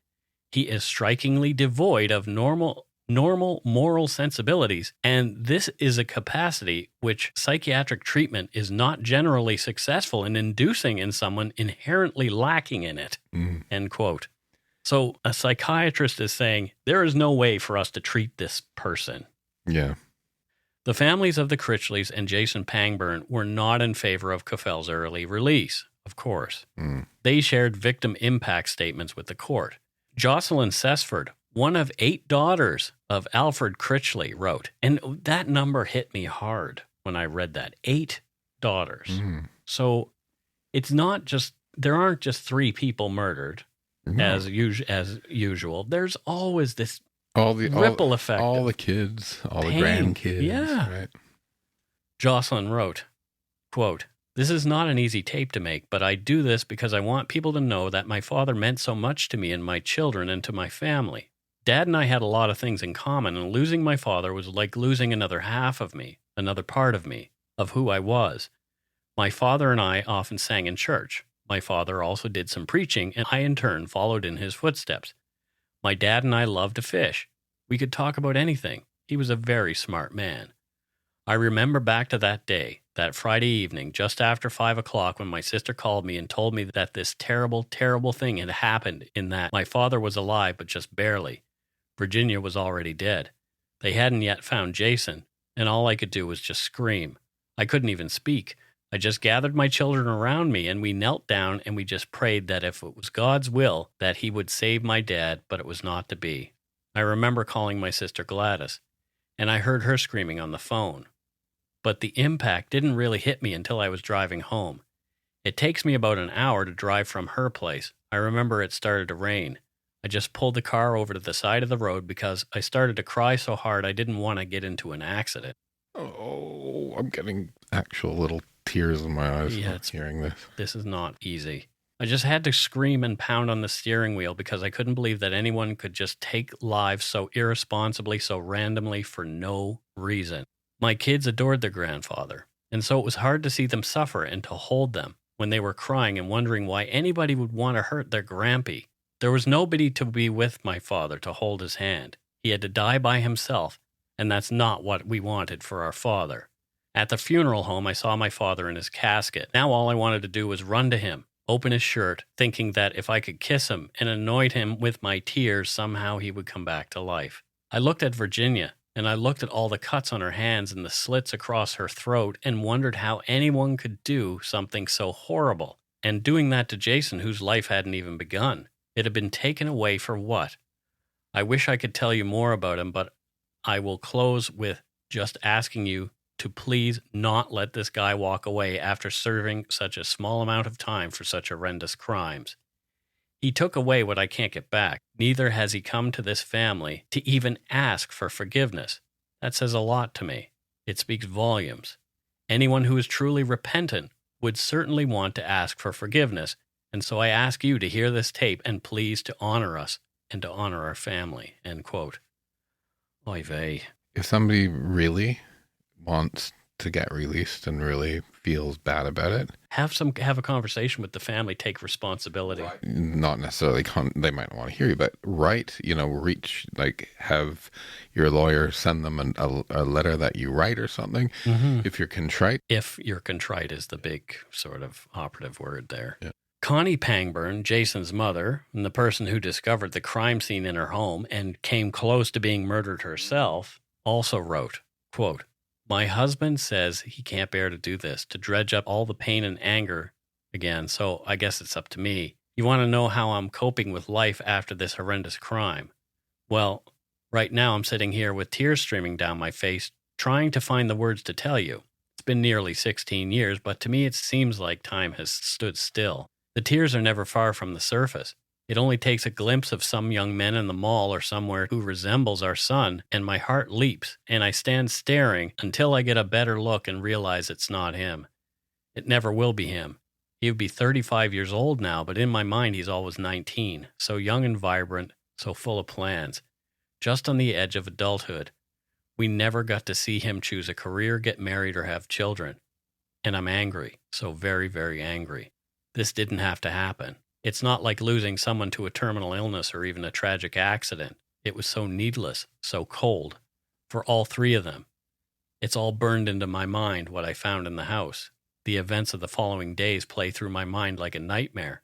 He is strikingly devoid of normal moral sensibilities, and this is a capacity which psychiatric treatment is not generally successful in inducing in someone inherently lacking in it, end quote. So a psychiatrist is saying, there is no way for us to treat this person. Yeah. The families of the Critchleys and Jasen Pangburn were not in favor of Cofell's early release, of course. They shared victim impact statements with the court. Jocelyn Cessford, one of 8 daughters of Alfred Critchley, wrote, and that number hit me hard when I read that, 8 daughters. So it's not just, there aren't just 3 people murdered as usual. There's always this ripple effect. All the kids, all pain. The grandkids. Yeah. Right. Jocelyn wrote, quote, "This is not an easy tape to make, but I do this because I want people to know that my father meant so much to me and my children and to my family. Dad and I had a lot of things in common, and losing my father was like losing another half of me, another part of me, of who I was. My father and I often sang in church. My father also did some preaching, and I in turn followed in his footsteps. My dad and I loved to fish. We could talk about anything. He was a very smart man. I remember back to that day, that Friday evening, just after 5 o'clock, when my sister called me and told me that this terrible, terrible thing had happened, in that my father was alive, but just barely. Virginia was already dead. They hadn't yet found Jasen, and all I could do was just scream. I couldn't even speak. I just gathered my children around me, and we knelt down and we just prayed that if it was God's will, that he would save my dad, but it was not to be. I remember calling my sister Gladys, and I heard her screaming on the phone. But the impact didn't really hit me until I was driving home. It takes me about an hour to drive from her place. I remember it started to rain. I just pulled the car over to the side of the road because I started to cry so hard I didn't want to get into an accident." Oh, I'm getting actual little tears in my eyes hearing this. This is not easy. I just had to scream and pound on the steering wheel because I couldn't believe that anyone could just take lives so irresponsibly, so randomly, for no reason. My kids adored their grandfather, and so it was hard to see them suffer and to hold them when they were crying and wondering why anybody would want to hurt their grampy. There was nobody to be with my father to hold his hand. He had to die by himself, and that's not what we wanted for our father. At the funeral home, I saw my father in his casket. Now all I wanted to do was run to him, open his shirt, thinking that if I could kiss him and annoy him with my tears, somehow he would come back to life. I looked at Virginia, and I looked at all the cuts on her hands and the slits across her throat and wondered how anyone could do something so horrible. And doing that to Jasen, whose life hadn't even begun. It had been taken away for what? I wish I could tell you more about him, but I will close with just asking you to please not let this guy walk away after serving such a small amount of time for such horrendous crimes. He took away what I can't get back. Neither has he come to this family to even ask for forgiveness. That says a lot to me. It speaks volumes. Anyone who is truly repentant would certainly want to ask for forgiveness, and so I ask you to hear this tape and please to honor us and to honor our family." End quote. Oy vey. If somebody really wants to get released and really feels bad about it, have a conversation with the family, take responsibility. Not necessarily they might not want to hear you, but reach, like, have your lawyer send them a letter that you write or something. If you're contrite Is the big sort of operative word there. Yeah. Connie Pangburn, Jasen's mother, and the person who discovered the crime scene in her home and came close to being murdered herself, also wrote, quote, "My husband says he can't bear to do this, to dredge up all the pain and anger again, so I guess it's up to me. You want to know how I'm coping with life after this horrendous crime? Well, right now I'm sitting here with tears streaming down my face, trying to find the words to tell you. It's been nearly 16 years, but to me it seems like time has stood still. The tears are never far from the surface. It only takes a glimpse of some young men in the mall or somewhere who resembles our son, and my heart leaps, and I stand staring until I get a better look and realize it's not him. It never will be him. He would be 35 years old now, but in my mind he's always 19, so young and vibrant, so full of plans, just on the edge of adulthood. We never got to see him choose a career, get married, or have children. And I'm angry, so very, very angry. This didn't have to happen. It's not like losing someone to a terminal illness or even a tragic accident. It was so needless, so cold, for all 3 of them. It's all burned into my mind, what I found in the house. The events of the following days play through my mind like a nightmare.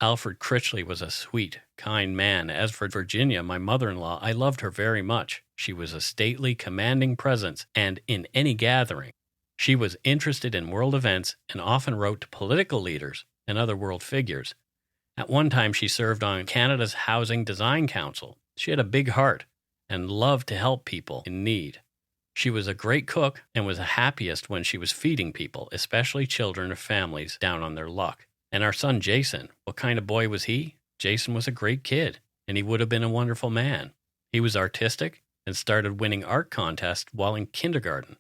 Alfred Critchley was a sweet, kind man. As for Virginia, my mother-in-law, I loved her very much. She was a stately, commanding presence, and in any gathering, she was interested in world events and often wrote to political leaders and other world figures. At one time, she served on Canada's Housing Design Council. She had a big heart and loved to help people in need. She was a great cook and was happiest when she was feeding people, especially children of families down on their luck. And our son, Jasen, what kind of boy was he? Jasen was a great kid, and he would have been a wonderful man. He was artistic and started winning art contests while in kindergarten.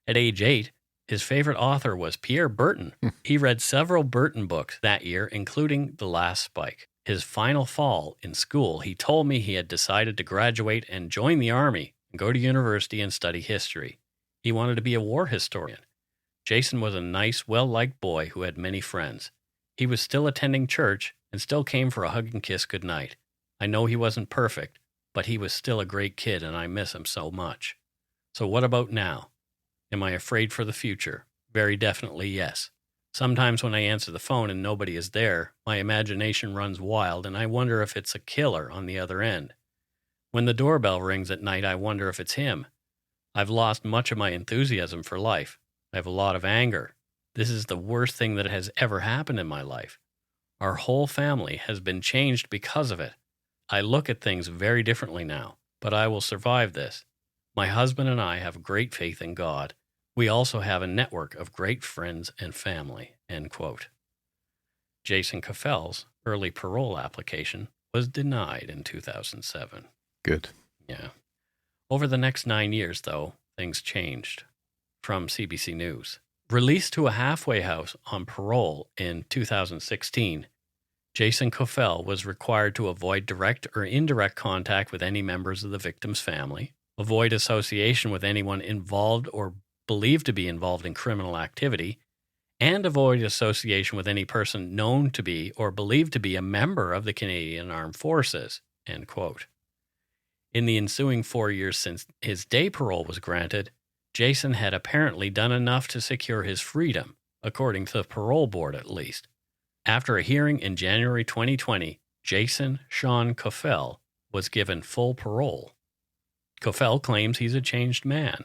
At age 8, his favorite author was Pierre Berton. He read several Berton books that year, including The Last Spike. His final fall in school, he told me he had decided to graduate and join the army and go to university and study history. He wanted to be a war historian. Jasen was a nice, well-liked boy who had many friends. He was still attending church and still came for a hug and kiss goodnight. I know he wasn't perfect, but he was still a great kid and I miss him so much. So what about now? Am I afraid for the future? Very definitely yes. Sometimes when I answer the phone and nobody is there, my imagination runs wild and I wonder if it's a killer on the other end. When the doorbell rings at night, I wonder if it's him. I've lost much of my enthusiasm for life. I have a lot of anger. This is the worst thing that has ever happened in my life. Our whole family has been changed because of it. I look at things very differently now, but I will survive this. My husband and I have great faith in God. We also have a network of great friends and family, end quote. Jasen Cofell's early parole application was denied in 2007. Good. Yeah. Over the next 9 years, though, things changed. From CBC News. Released to a halfway house on parole in 2016, Jasen Cofell was required to avoid direct or indirect contact with any members of the victim's family, avoid association with anyone involved or believed to be involved in criminal activity, and avoid association with any person known to be or believed to be a member of the Canadian Armed Forces, end quote. In the ensuing 4 years since his day parole was granted, Jasen had apparently done enough to secure his freedom, according to the parole board at least. After a hearing in January 2020, Jasen Shawn Cofell was given full parole. Cofell claims he's a changed man.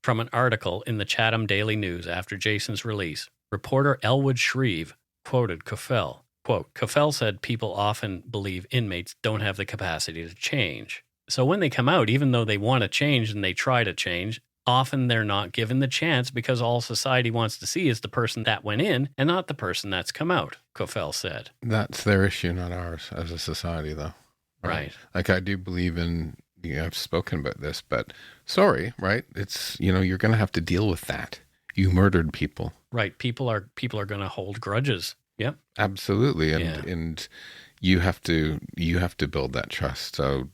From an article in the Chatham Daily News after Jasen's release, reporter Elwood Shreve quoted Cofell. Quote, Cofell said people often believe inmates don't have the capacity to change. So when they come out, even though they want to change and they try to change, often they're not given the chance because all society wants to see is the person that went in and not the person that's come out, Cofell said. That's their issue, not ours as a society, though. Right. Like, I do believe in, I've spoken about this, but sorry, right? It's, you're going to have to deal with that. You murdered people. Right. People are going to hold grudges. Yep. Absolutely. And you have to build that trust. So,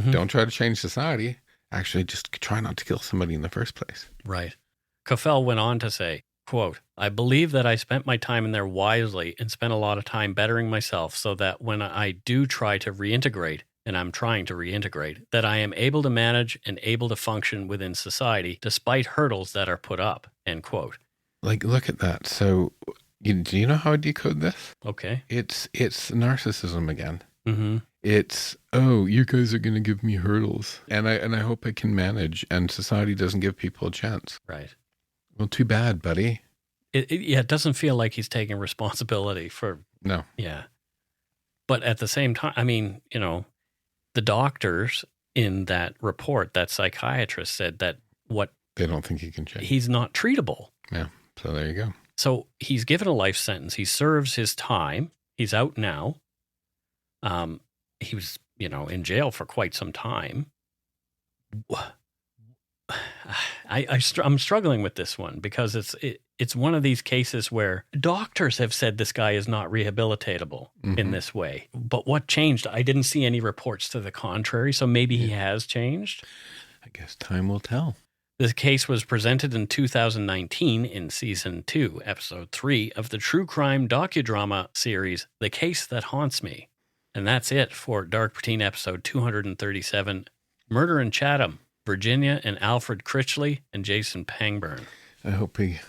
don't try to change society. Actually, just try not to kill somebody in the first place. Right. Cofell went on to say, quote, I believe that I spent my time in there wisely and spent a lot of time bettering myself so that when I do try to reintegrate, and I'm trying to reintegrate, that I am able to manage and able to function within society despite hurdles that are put up, end quote. Like, look at that. So, do you know how I decode this? Okay. It's narcissism again. Mm-hmm. It's, you guys are going to give me hurdles, and I hope I can manage, and society doesn't give people a chance. Right. Well, too bad, buddy. It doesn't feel like he's taking responsibility for... No. Yeah. But at the same time, I mean, the doctors in that report, that psychiatrist said that they don't think he can change. He's not treatable. Yeah. So there you go. So he's given a life sentence. He serves his time. He's out now. He was, in jail for quite some time. I'm struggling with this one because it's one of these cases where doctors have said this guy is not rehabilitatable in this way. But what changed? I didn't see any reports to the contrary, so maybe he has changed. I guess time will tell. This case was presented in 2019 in Season 2, Episode 3 of the true crime docudrama series, The Case That Haunts Me. And that's it for Dark Poutine Episode 237, Murder in Chatham, Virginia and Alfred Critchley and Jasen Pangburn. I hope he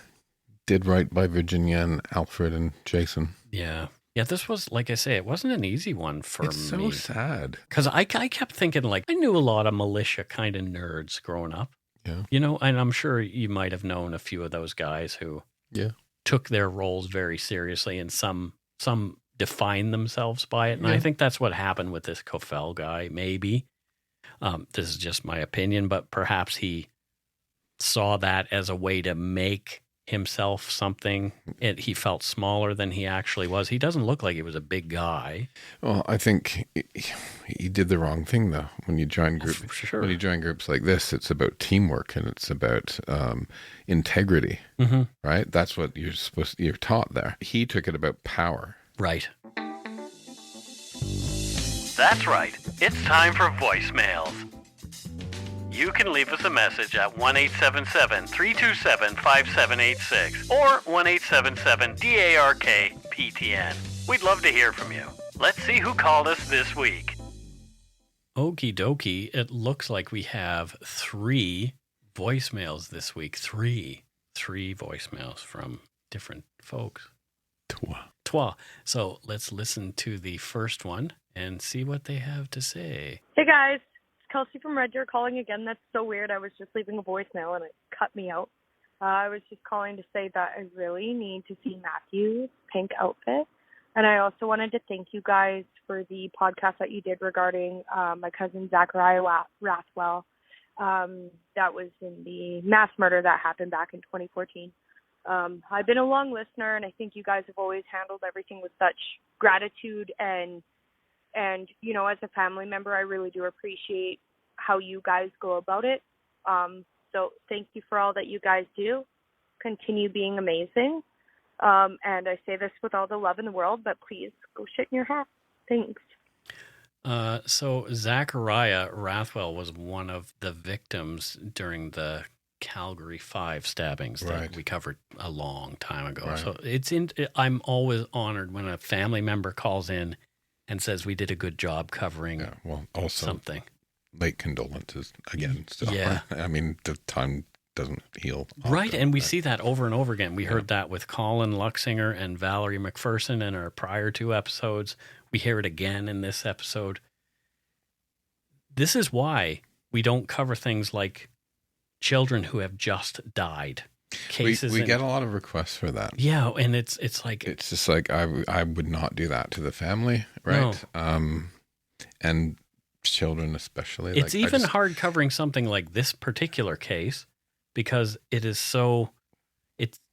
did right by Virginia and Alfred and Jasen. Yeah. Yeah, this was, like I say, it wasn't an easy one for It's me. so sad. Because I kept thinking, like, I knew a lot of militia kind of nerds growing up. Yeah. You know, and I'm sure you might have known a few of those guys who took their roles very seriously, and some defined themselves by it. And I think that's what happened with this Cofell guy, maybe. This is just my opinion, but perhaps he saw that as a way to make himself something. He felt smaller than he actually was. He doesn't look like he was a big guy. Well, I think he did the wrong thing, though. When you join when you join groups like this, it's about teamwork and it's about integrity, right? That's what you're taught there. He took it about power. Right. That's right. It's time for voicemails. You can leave us a message at 1-877-327-5786 or 1-877-DARK-PTN. We'd love to hear from you. Let's see who called us this week. Okie dokie. It looks like we have 3 voicemails this week. Three voicemails from different folks. Trois. So let's listen to the first one and see what they have to say. Hey guys. Kelsey from Red Deer calling again. That's so weird. I was just leaving a voicemail and it cut me out. I was just calling to say that I really need to see Matthew's pink outfit. And I also wanted to thank you guys for the podcast that you did regarding my cousin Zachariah Rathwell. That was in the mass murder that happened back in 2014. I've been a long listener, and I think you guys have always handled everything with such gratitude and you know, as a family member, I really do appreciate how you guys go about it. So thank you for all that you guys do. Continue being amazing. And I say this with all the love in the world, but please go shit in your hat. Thanks. So Zachariah Rathwell was one of the victims during the Calgary 5 stabbings that we covered a long time ago. Right. So I'm always honored when a family member calls in and says we did a good job covering also something. Late condolences again. So, I mean, the time doesn't heal. Right, and we see that over and over again. We heard that with Colin Luxinger and Valerie McPherson in our prior 2 episodes. We hear it again in this episode. This is why we don't cover things like children who have just died. Cases we get a lot of requests for that. Yeah, and it's like it's just like I would not do that to the family, right? No. And children especially. It's even hard covering something like this particular case because it is so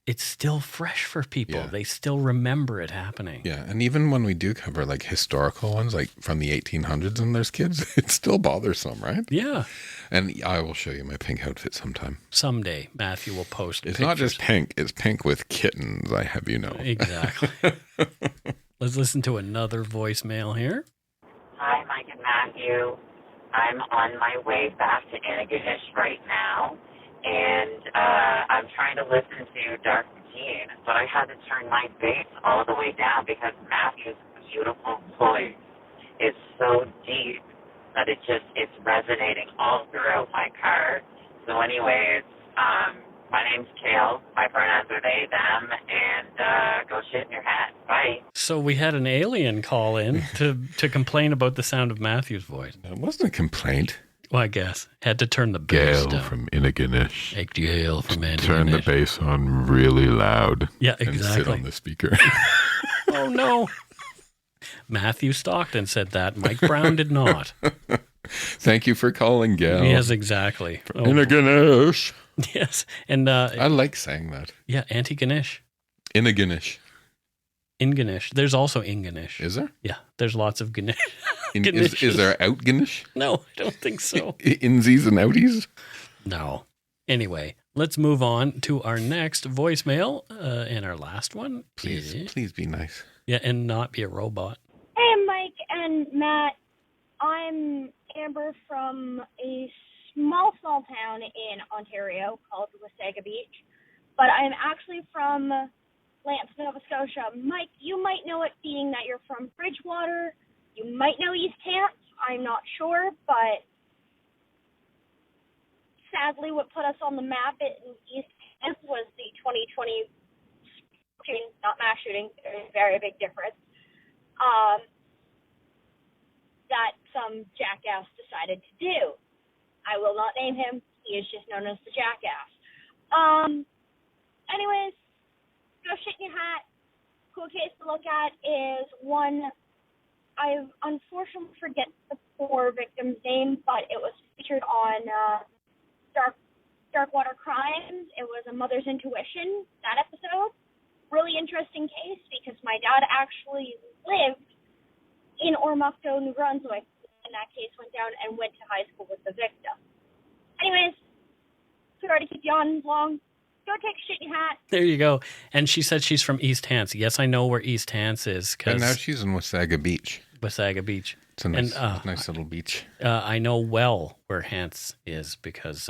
it's still fresh for people. Yeah. They still remember it happening. Yeah, and even when we do cover like historical ones, like from the 1800s, and there's kids, it's still bothersome, right? Yeah. And I will show you my pink outfit sometime. Someday, Matthew will post It's pictures. not just pink, it's pink with kittens, I have you know. Exactly. Let's listen to another voicemail here. Hi, Mike and Matthew. I'm on my way back to Antigonish right now, and I'm trying to listen to Dark Routine, but I had to turn my bass all the way down because Matthew's beautiful voice is so deep that it's resonating all throughout my car. So anyways, my name's Kale. My pronouns are they, them, and go shit in your hat. Bye. So we had an alien call in to complain about the sound of Matthew's voice. It wasn't a complaint. Well, I guess. Had to turn the bass down. Gail from Inagonish. Gail from Inagonish. Turn the bass on really loud. Yeah, exactly. And sit on the speaker. Oh, no. Matthew Stockton said that. Mike Brown did not. Thank you for calling, Gail. Yes, exactly. Inagonish. Yes. And I like saying that. Yeah, Antigonish. Inagonish. Ingonish. There's also Ingonish. Is there? Yeah, there's lots of Ganesh. Is there Outganish? No, I don't think so. Insies and outies? No. Anyway, let's move on to our next voicemail and our last one. Please be nice. Yeah, and not be a robot. Hey, Mike and Matt. I'm Amber from a small town in Ontario called Wasaga Beach, but I'm actually from Lance, Nova Scotia. Mike, you might know it being that you're from Bridgewater. You might know East Hants. I'm not sure, but sadly what put us on the map in East Hants was the 2020 shooting, not mass shooting. There's a very big difference. that some jackass decided to do. I will not name him. He is just known as the jackass. Anyways, go shit in your hat. Cool case to look at is one, I unfortunately forget the poor victim's name, but it was featured on Dark Water Crimes. It was A Mother's Intuition, that episode. Really interesting case because my dad actually lived in Ormocto, New Brunswick, when that case went down and went to high school with the victim. Anyways, sorry to keep you on long. Go take a shit in your hat. There you go. And she said she's from East Hants. Yes, I know where East Hants is. And now she's in Wasaga Beach. Wasaga Beach. It's a nice little beach. I know well where Hants is because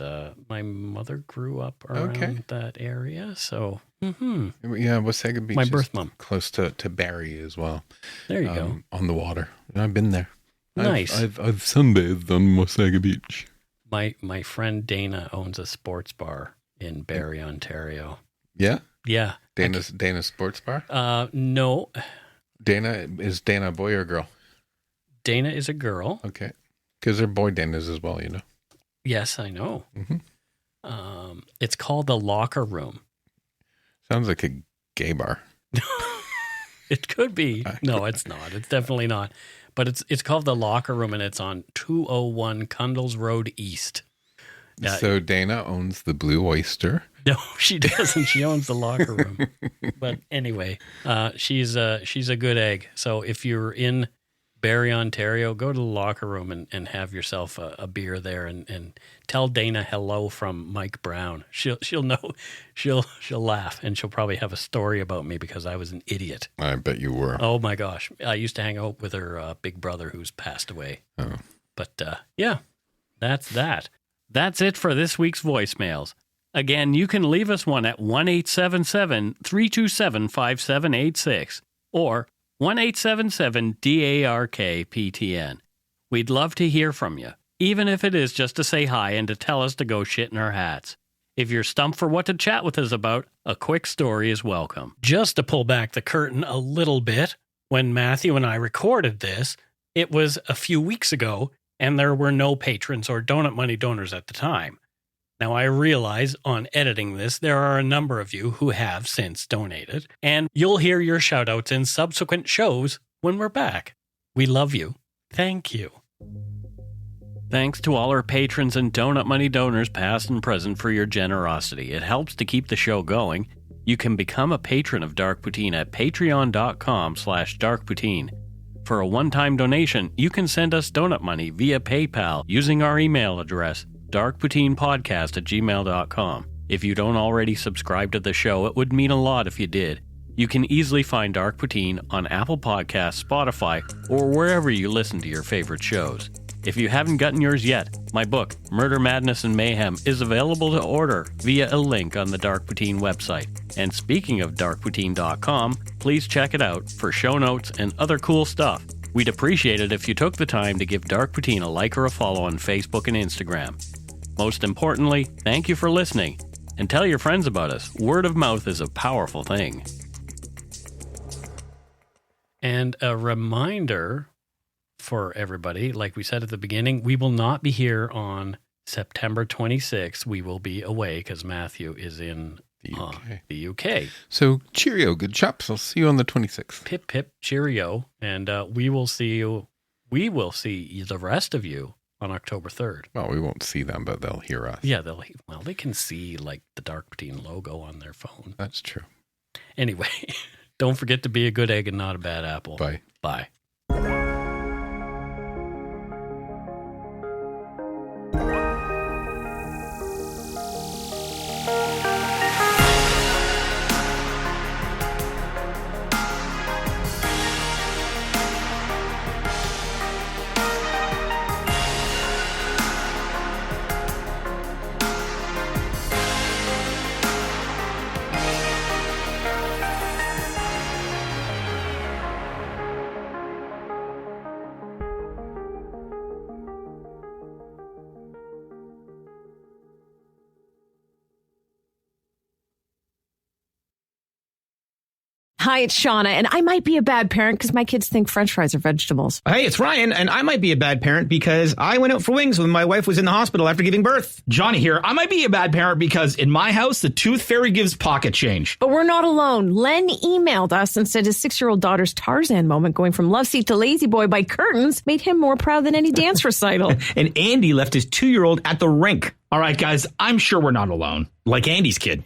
my mother grew up around that area. So, Yeah, Wasaga Beach my birth mom. Close to Barrie as well. There you go. On the water. I've been there. Nice. I've sunbathed on Wasaga Beach. My friend Dana owns a sports bar in Barrie, Ontario. Yeah? Yeah. Dana's sports bar? No. Is Dana a boy or a girl? Dana is a girl. Okay. Because they're boy Danas as well, you know. Yes, I know. Mm-hmm. It's called the Locker Room. Sounds like a gay bar. It could be. No, it's not. It's definitely not. But it's called the Locker Room, and it's on 201 Cundles Road East. So Dana owns the Blue Oyster. No, she doesn't. She owns the Locker Room. But anyway, she's a good egg. So if you're in Barrie, Ontario, go to the Locker Room and have yourself a beer there and tell Dana hello from Mike Brown. She'll know, she'll laugh, and she'll probably have a story about me because I was an idiot. I bet you were. Oh my gosh. I used to hang out with her big brother who's passed away. Oh. But yeah, that's that. That's it for this week's voicemails. Again, you can leave us one at 1-877-327-5786 or 1-877-DARK-PTN. We'd love to hear from you, even if it is just to say hi and to tell us to go shit in our hats. If you're stumped for what to chat with us about, a quick story is welcome. Just to pull back the curtain a little bit, when Matthew and I recorded this, it was a few weeks ago, and there were no patrons or donut money donors at the time. Now, I realize on editing this, there are a number of you who have since donated, and you'll hear your shout-outs in subsequent shows when we're back. We love you. Thank you. Thanks to all our patrons and donut money donors past and present for your generosity. It helps to keep the show going. You can become a patron of Dark Poutine at patreon.com/darkpoutine. For a one-time donation, you can send us donut money via PayPal using our email address, darkpoutinepodcast@gmail.com. If you don't already subscribe to the show, it would mean a lot if you did. You can easily find Dark Poutine on Apple Podcasts, Spotify, or wherever you listen to your favorite shows. If you haven't gotten yours yet, my book, Murder, Madness, and Mayhem, is available to order via a link on the Dark Poutine website. And speaking of darkpoutine.com, please check it out for show notes and other cool stuff. We'd appreciate it if you took the time to give Dark Poutine a like or a follow on Facebook and Instagram. Most importantly, thank you for listening, and tell your friends about us. Word of mouth is a powerful thing. And a reminder for everybody, like we said at the beginning, we will not be here on September 26th. We will be away because Matthew is in the UK. So cheerio, good chops. I'll see you on the 26th. Pip, pip, cheerio. And we will see you. We will see the rest of you on October 3rd. Well, we won't see them, but they'll hear us. Yeah, they can see like the Dark Poutine logo on their phone. That's true. Anyway, don't forget to be a good egg and not a bad apple. Bye. Bye. Hi, it's Shauna, and I might be a bad parent because my kids think French fries are vegetables. Hey, it's Ryan, and I might be a bad parent because I went out for wings when my wife was in the hospital after giving birth. Johnny here. I might be a bad parent because in my house, the tooth fairy gives pocket change. But we're not alone. Len emailed us and said his 6-year-old daughter's Tarzan moment going from love seat to lazy boy by curtains made him more proud than any dance recital. And Andy left his 2-year-old at the rink. All right, guys, I'm sure we're not alone. Like Andy's kid.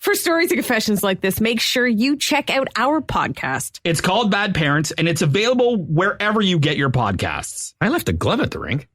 For stories and confessions like this, make sure you check out our podcast. It's called Bad Parents, and it's available wherever you get your podcasts. I left a glove at the rink.